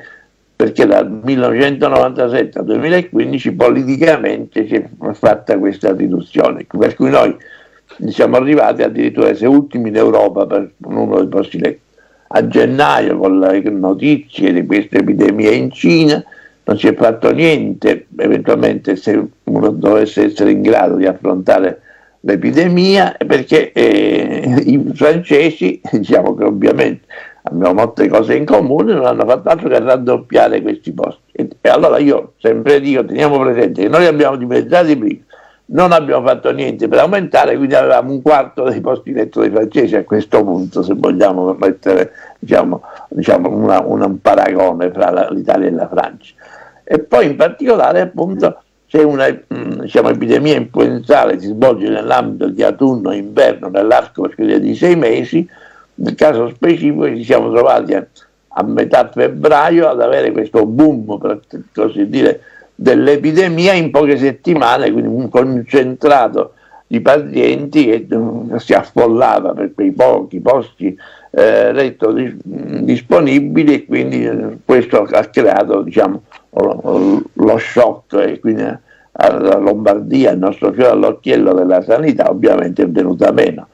Speaker 2: perché dal 1997 al 2015 politicamente si è fatta questa riduzione, per cui noi siamo arrivati addirittura a essere ultimi in Europa per numero di posti letto. A gennaio, con le notizie di questa epidemia in Cina, non si è fatto niente, eventualmente se uno dovesse essere in grado di affrontare l'epidemia, perché i francesi, diciamo che ovviamente abbiamo molte cose in comune, non hanno fatto altro che raddoppiare questi posti. E allora io sempre dico, teniamo presente che noi abbiamo dimezzati prima, non abbiamo fatto niente per aumentare, quindi avevamo un quarto dei posti letto dei francesi a questo punto, se vogliamo mettere un paragone fra l'Italia e la Francia. E poi in particolare appunto se una epidemia influenzale si svolge nell'ambito di autunno e inverno nell'arco di 6 mesi, nel caso specifico ci siamo trovati a metà febbraio ad avere questo boom, per così dire, dell'epidemia in poche settimane, quindi un concentrato di pazienti che si affollava per quei pochi posti letto disponibili, e quindi questo ha creato lo shock, e quindi la Lombardia, il nostro fiore all'occhiello della sanità, ovviamente è venuta meno.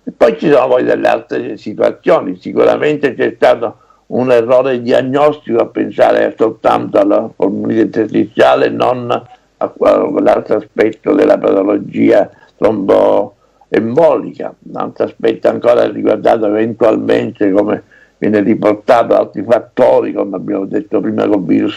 Speaker 2: E poi ci sono poi delle altre situazioni, sicuramente c'è stato un errore diagnostico a pensare soltanto alla polmonite interstiziale, non a quell'altro aspetto della patologia tromboembolica. Un altro aspetto ancora riguardato eventualmente, come viene riportato, altri fattori, come abbiamo detto prima col virus,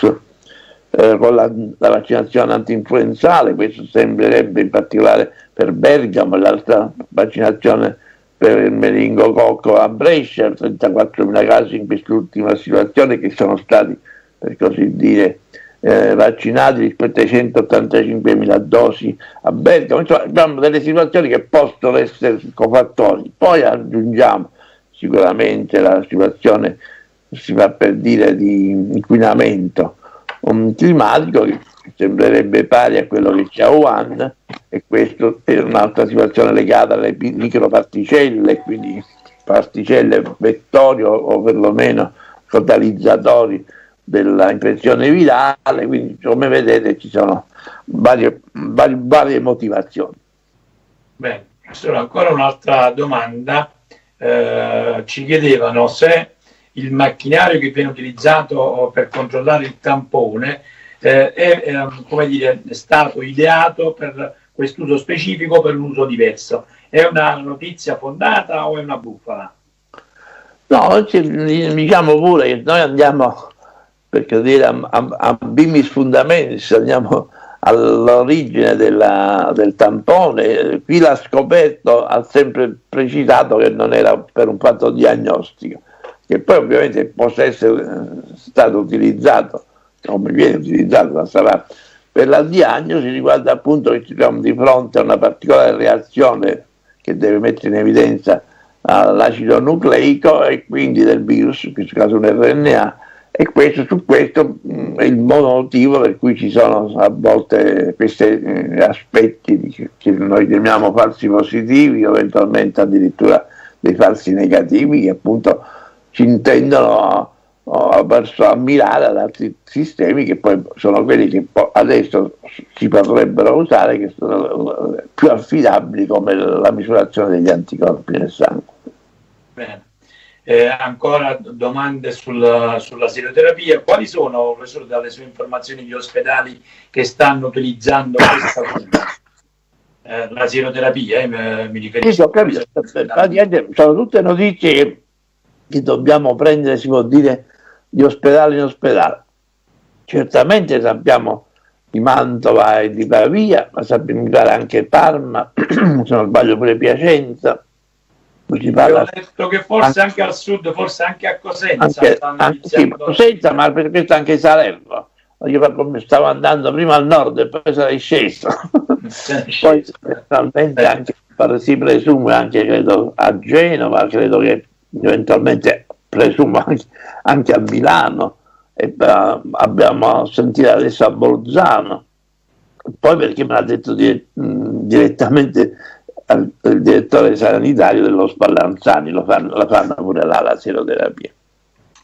Speaker 2: con la vaccinazione anti-influenzale. Questo sembrerebbe in particolare per Bergamo, l'altra vaccinazione per il meningococco a Brescia, 34.000 casi in quest'ultima situazione che sono stati, per così dire, vaccinati rispetto ai 185.000 dosi a Bergamo. Insomma, abbiamo delle situazioni che possono essere cofattori. Poi aggiungiamo sicuramente la situazione, si fa per dire, di inquinamento climatico, che sembrerebbe pari a quello che c'è a Wuhan, e questo è un'altra situazione legata alle microparticelle, quindi particelle vettori o perlomeno catalizzatori della infezione virale. Quindi, come vedete, ci sono varie motivazioni.
Speaker 1: Bene, ancora un'altra domanda. Ci chiedevano se il macchinario che viene utilizzato per controllare il tampone è stato ideato per quest'uso specifico, per un uso diverso. È una notizia fondata o è una bufala?
Speaker 2: No, diciamo pure che noi andiamo, perché dire, a bimis fundamentis, andiamo all'origine del tampone. Chi l'ha scoperto ha sempre precisato che non era per un fatto diagnostico, che poi ovviamente possa essere stato utilizzato, come viene utilizzato da sarà per la diagnosi. Riguarda appunto che ci troviamo di fronte a una particolare reazione che deve mettere in evidenza l'acido nucleico, e quindi del virus, in questo caso un RNA, e su questo è il motivo per cui ci sono a volte questi aspetti che noi chiamiamo falsi positivi, o eventualmente addirittura dei falsi negativi, che appunto ci intendono verso ammirare ad altri sistemi, che poi sono quelli che adesso si potrebbero usare, che sono più affidabili, come la misurazione degli anticorpi nel sangue. Bene.
Speaker 1: Ancora domande sulla sieroterapia. Quali sono, professore, dalle sue informazioni, gli ospedali che stanno utilizzando questa cura? La sieroterapia, mi riferisco.
Speaker 2: Ho capito. Sono tutte notizie che dobbiamo prendere, si può dire, di ospedale in ospedale. Certamente sappiamo di Mantova e di Pavia, ma sappiamo anche Parma, se non sbaglio pure Piacenza.
Speaker 1: Ho detto che forse anche al sud, forse anche a Cosenza.
Speaker 2: Sì, Cosenza, ma per questo anche Salerno. Io stavo andando prima al nord e poi sarei sceso. Poi naturalmente anche, si presume anche, credo, a Genova, credo che eventualmente presumo anche a Milano, e abbiamo sentito adesso a Bolzano. Poi perché me l'ha detto direttamente il direttore sanitario dello Spallanzani, la fanno pure là la sieroterapia.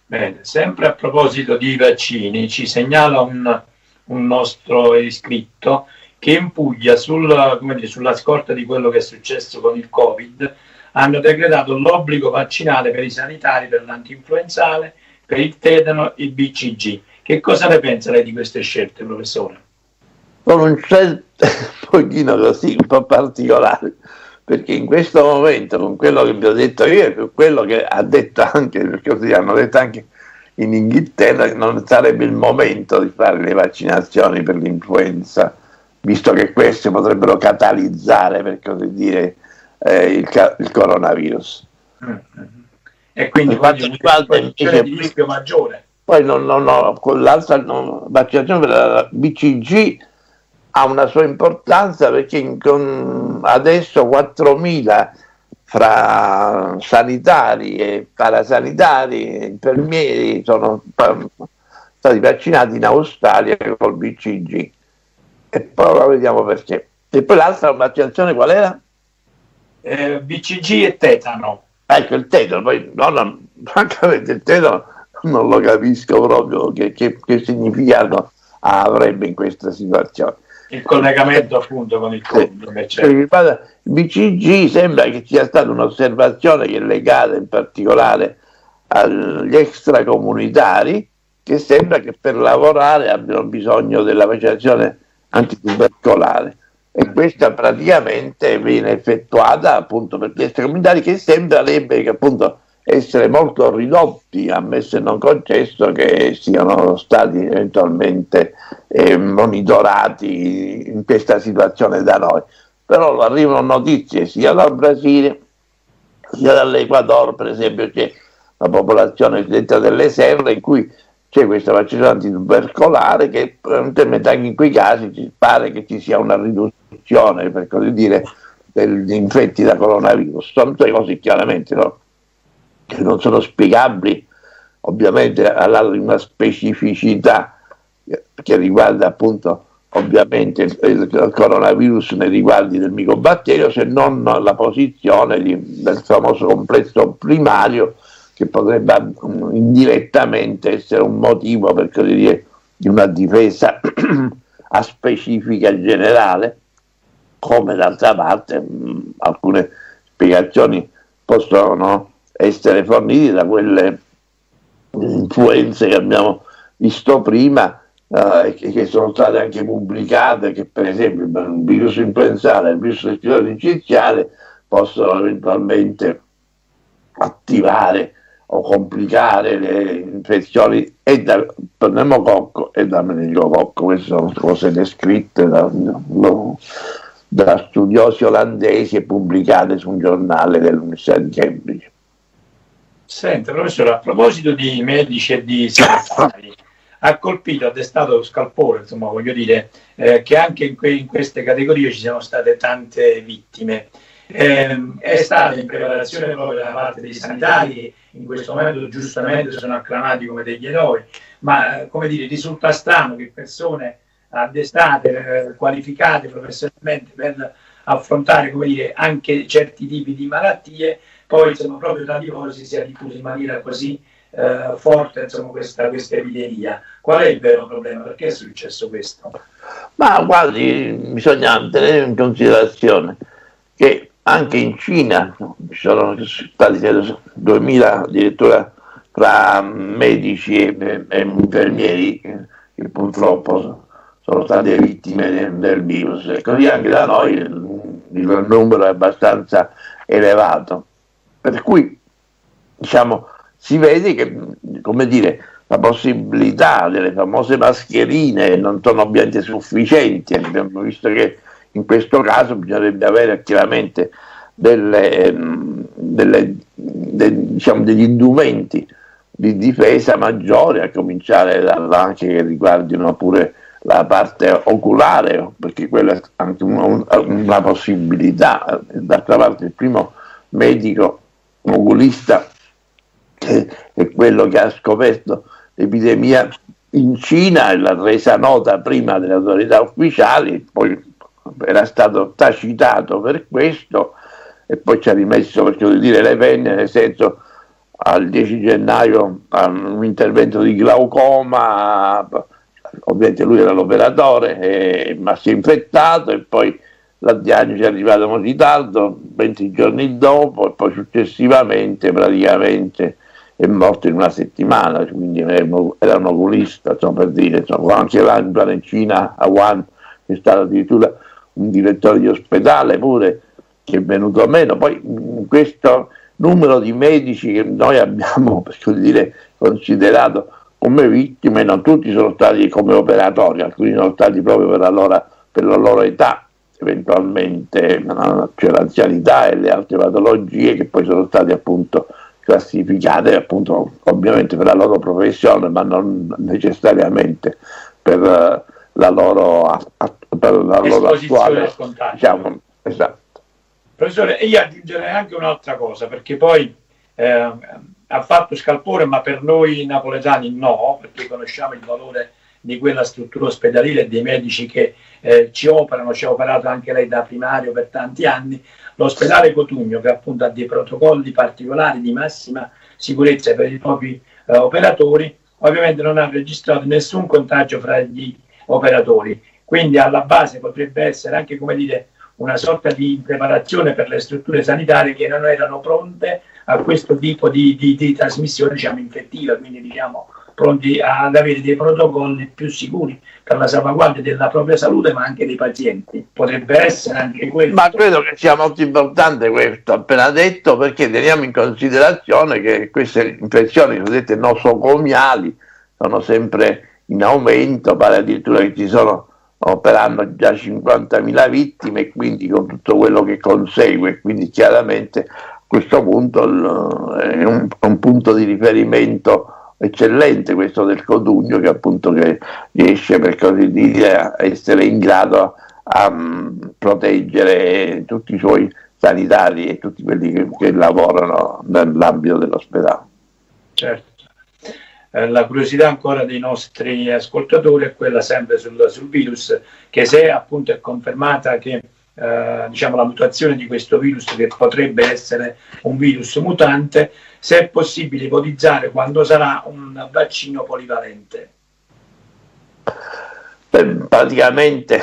Speaker 1: Bene, sempre a proposito di vaccini, ci segnala un nostro iscritto che in Puglia, sulla scorta di quello che è successo con il Covid, hanno decretato l'obbligo vaccinale per i sanitari, per l'antinfluenzale, per il tetano, il BCG. Che cosa ne pensa lei di queste scelte, professore?
Speaker 2: Sono scelte un pochino così, un po' particolari, perché in questo momento, con quello che vi ho detto io e con quello che ha detto anche, perché hanno detto anche in Inghilterra, che non sarebbe il momento di fare le vaccinazioni per l'influenza, visto che queste potrebbero catalizzare, per così dire, il coronavirus.
Speaker 1: E quindi c'è di rischio maggiore.
Speaker 2: Poi con l'altra vaccinazione per la BCG ha una sua importanza, perché adesso 4.000 fra sanitari e parasanitari e infermieri sono stati vaccinati in Australia col BCG, e poi la vediamo perché. E poi l'altra vaccinazione qual era?
Speaker 1: BCG e tetano.
Speaker 2: Ecco, il tetano, poi francamente il tetano non lo capisco proprio che significato avrebbe in questa situazione.
Speaker 1: Il collegamento appunto con il Covid.
Speaker 2: Il BCG sembra che sia stata un'osservazione che è legata in particolare agli extracomunitari, che sembra che per lavorare abbiano bisogno della vaccinazione antitubercolare, e questa praticamente viene effettuata appunto per gli extracomunitari, che sembrerebbe che appunto essere molto ridotti, ammesso e non concesso che siano stati eventualmente monitorati in questa situazione da noi. Però arrivano notizie sia dal Brasile sia dall'Equador, per esempio c'è la popolazione cosiddetta delle serre in cui c'è questa vaccinazione antitubercolare, che anche in quei casi ci pare che ci sia una riduzione, per così dire, degli infetti da coronavirus. Sono tutte cose chiaramente, no? Che non sono spiegabili, ovviamente all'altro di una specificità che riguarda appunto ovviamente il coronavirus nei riguardi del micobatterio, se non la posizione del famoso complesso primario, che potrebbe indirettamente essere un motivo, per così dire, di una difesa a specifica generale, come d'altra parte alcune spiegazioni possono essere forniti da quelle influenze che abbiamo visto prima, che sono state anche pubblicate, che per esempio il virus influenzale e il virus respiratorio sinciciale possono eventualmente attivare o complicare le infezioni e da pneumococco e da meningococco. Queste sono cose descritte da studiosi olandesi e pubblicate su un giornale dell'Università di Cambridge.
Speaker 1: Senta, professore, a proposito di medici e di sanitari, ha colpito, ha destato lo scalpore, insomma, voglio dire, che anche in queste categorie ci siano state tante vittime. È stata in preparazione proprio da parte dei sanitari, in questo momento giustamente sono acclamati come degli eroi, ma come dire, risulta strano che persone addestrate, qualificate professionalmente per affrontare, come dire, anche certi tipi di malattie, poi insomma proprio tra di loro si sia diffusa in maniera così forte, insomma, questa epidemia. Qual è il vero problema? Perché è successo questo?
Speaker 2: Ma guardi, bisogna tenere in considerazione che anche in Cina ci sono stati 2000 addirittura tra medici e infermieri che purtroppo sono state vittime del virus, e così anche da noi il numero è abbastanza elevato, per cui diciamo si vede che, come dire, la possibilità delle famose mascherine non sono ovviamente sufficienti. Abbiamo visto che in questo caso bisognerebbe avere chiaramente diciamo, degli indumenti di difesa maggiori, a cominciare anche che riguardino pure la parte oculare, perché quella è anche una possibilità. D'altra parte il primo medico oculista è quello che ha scoperto l'epidemia in Cina e l'ha resa nota prima delle autorità ufficiali, poi era stato tacitato per questo e poi ci ha rimesso, per così dire, le penne, nel senso, al 10 gennaio a un intervento di glaucoma, ovviamente lui era l'operatore, ma si è infettato e poi la diagnosi è arrivata in ritardo, 20 giorni dopo, e poi successivamente praticamente è morto in una settimana, quindi era un oculista, insomma, per dire, insomma, anche là in Cina, a Wuhan, è stato addirittura un direttore di ospedale pure che è venuto meno. Poi questo numero di medici che noi abbiamo, per così dire, considerato come vittime, non tutti sono stati come operatori, alcuni sono stati proprio per la loro età, eventualmente c'è l'anzianità e le altre patologie che poi sono state appunto classificate appunto ovviamente per la loro professione, ma non necessariamente per la loro attuale, diciamo, esatto.
Speaker 1: Professore, io aggiungerei anche un'altra cosa, perché poi ha fatto scalpore, ma per noi napoletani no, perché conosciamo il valore di quella struttura ospedaliera e dei medici che ci operano, ci ha operato anche lei da primario per tanti anni. L'ospedale Cotugno, che appunto ha dei protocolli particolari di massima sicurezza per i propri operatori, ovviamente non ha registrato nessun contagio fra gli operatori, quindi alla base potrebbe essere anche, come dire, una sorta di impreparazione per le strutture sanitarie che non erano pronte a questo tipo di trasmissione, diciamo, infettiva, quindi diciamo pronti ad avere dei protocolli più sicuri per la salvaguardia della propria salute, ma anche dei pazienti. Potrebbe essere anche questo.
Speaker 2: Ma credo che sia molto importante questo appena detto, perché teniamo in considerazione che queste infezioni cosiddette nosocomiali sono sempre in aumento, pare addirittura che ci sono operando già 50.000 vittime, e quindi con tutto quello che consegue, quindi chiaramente a questo punto è un punto di riferimento eccellente questo del Cotugno, che appunto che riesce, per così dire, a essere in grado a proteggere tutti i suoi sanitari e tutti quelli che lavorano nell'ambito dell'ospedale.
Speaker 1: Certo. La curiosità ancora dei nostri ascoltatori è quella sempre sul virus, che se appunto è confermata che diciamo la mutazione di questo virus, che potrebbe essere un virus mutante, se è possibile ipotizzare quando sarà un vaccino polivalente.
Speaker 2: Praticamente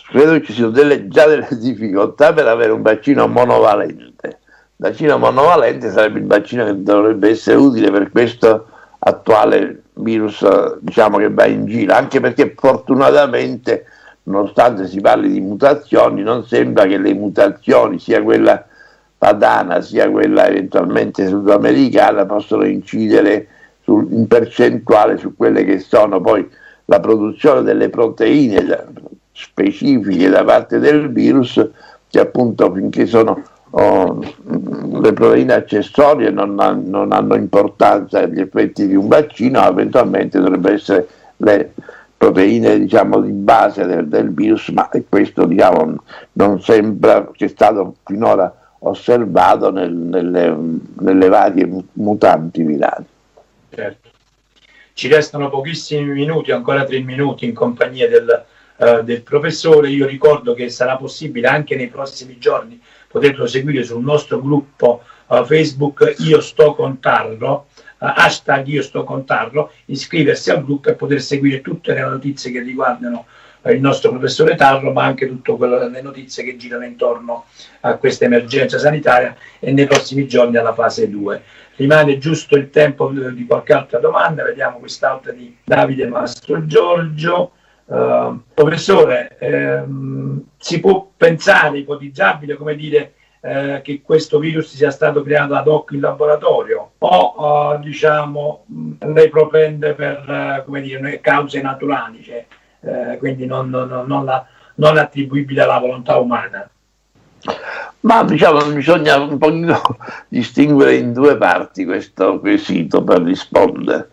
Speaker 2: credo che ci siano già delle difficoltà per avere un vaccino monovalente. Il vaccino monovalente sarebbe il vaccino che dovrebbe essere utile per questo attuale virus, diciamo, che va in giro, anche perché fortunatamente, nonostante si parli di mutazioni, non sembra che le mutazioni, sia quella padana sia quella eventualmente sudamericana, possono incidere in percentuale su quelle che sono poi la produzione delle proteine specifiche da parte del virus, che appunto finché sono le proteine accessorie non hanno importanza agli effetti di un vaccino, eventualmente dovrebbero essere le proteine, diciamo, di base del virus, ma questo, diciamo, non sembra che è stato finora osservato nelle varie mutanti virali.
Speaker 1: Certo. Ci restano pochissimi minuti, ancora 3 minuti in compagnia del professore. Io ricordo che sarà possibile anche nei prossimi giorni poterlo seguire sul nostro gruppo Facebook Io Sto con Tarlo, hashtag Io Sto con Tarlo, iscriversi al gruppo e poter seguire tutte le notizie che riguardano il nostro professore Tarlo, ma anche tutte le notizie che girano intorno a questa emergenza sanitaria e nei prossimi giorni alla fase 2. Rimane giusto il tempo di qualche altra domanda, vediamo quest'altra di Davide Mastro Giorgio. Professore, si può pensare, ipotizzabile, come dire, che questo virus sia stato creato ad hoc in laboratorio o diciamo lei propende per come dire, cause naturali, cioè, quindi non attribuibili alla volontà umana?
Speaker 2: Ma diciamo bisogna un pochino distinguere in due parti questo quesito per rispondere.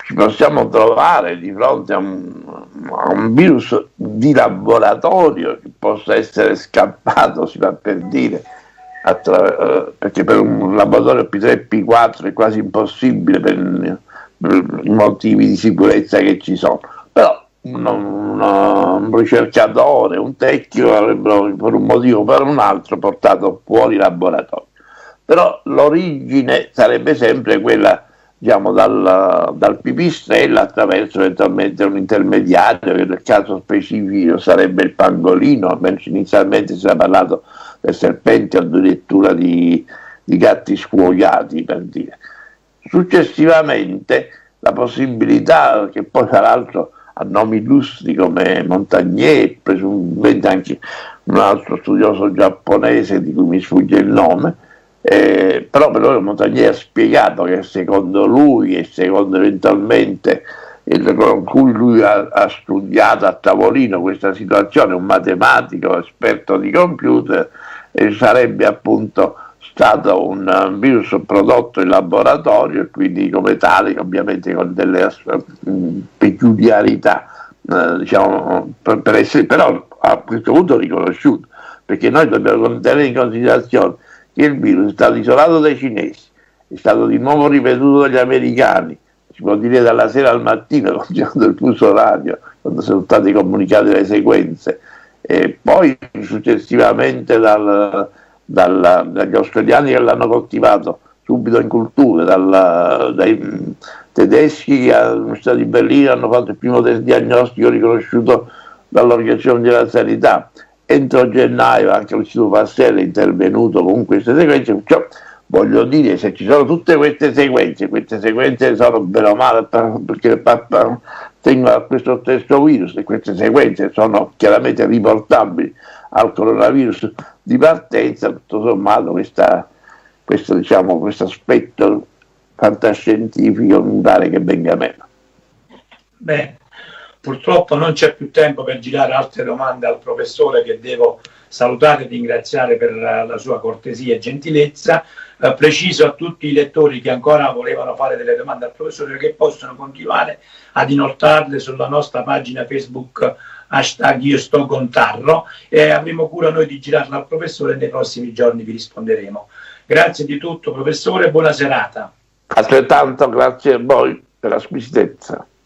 Speaker 2: Ci possiamo trovare di fronte a un virus di laboratorio che possa essere scappato, si va per dire, perché per un laboratorio P3 P4 è quasi impossibile per i motivi di sicurezza che ci sono, però un ricercatore, un tecnico avrebbero per un motivo o per un altro portato fuori laboratorio, però l'origine sarebbe sempre quella, diciamo, dal pipistrello attraverso eventualmente un intermediario, che nel caso specifico sarebbe il pangolino, almeno inizialmente si era parlato del serpente o addirittura di gatti scuoiati, per dire. Successivamente la possibilità, che poi tra l'altro a nomi illustri come Montagnier, presumibilmente anche un altro studioso giapponese di cui mi sfugge il nome, però per loro Montagnier ha spiegato che secondo lui e secondo eventualmente con cui lui ha studiato a tavolino questa situazione, un matematico esperto di computer, sarebbe appunto stato un virus prodotto in laboratorio e quindi come tale ovviamente con delle peculiarità, diciamo, per essere però a questo punto riconosciuto, perché noi dobbiamo tenere in considerazione che il virus è stato isolato dai cinesi, è stato di nuovo ripetuto dagli americani, si può dire dalla sera al mattino, considerando il fuso orario, quando sono state comunicate le sequenze, e poi successivamente dagli australiani che l'hanno coltivato subito in culture, dai tedeschi che all'Università di Berlino hanno fatto il primo test diagnostico riconosciuto dall'Organizzazione della Sanità. Entro gennaio anche l'Istituto Pasteur è intervenuto con queste sequenze. Cioè, voglio dire, se ci sono tutte queste sequenze sono bene o male perché tengono a questo stesso virus, e queste sequenze sono chiaramente riportabili al coronavirus di partenza, tutto sommato questo aspetto fantascientifico mi pare che venga meno.
Speaker 1: Bene, purtroppo non c'è più tempo per girare altre domande al professore, che devo salutare e ringraziare per la sua cortesia e gentilezza. Preciso a tutti i lettori che ancora volevano fare delle domande al professore che possono continuare ad inoltrarle sulla nostra pagina Facebook #IoStoConTarro, e avremo cura noi di girarla al professore e nei prossimi giorni vi risponderemo. Grazie di tutto professore, buona serata.
Speaker 2: Altrettanto grazie a voi per la squisitezza.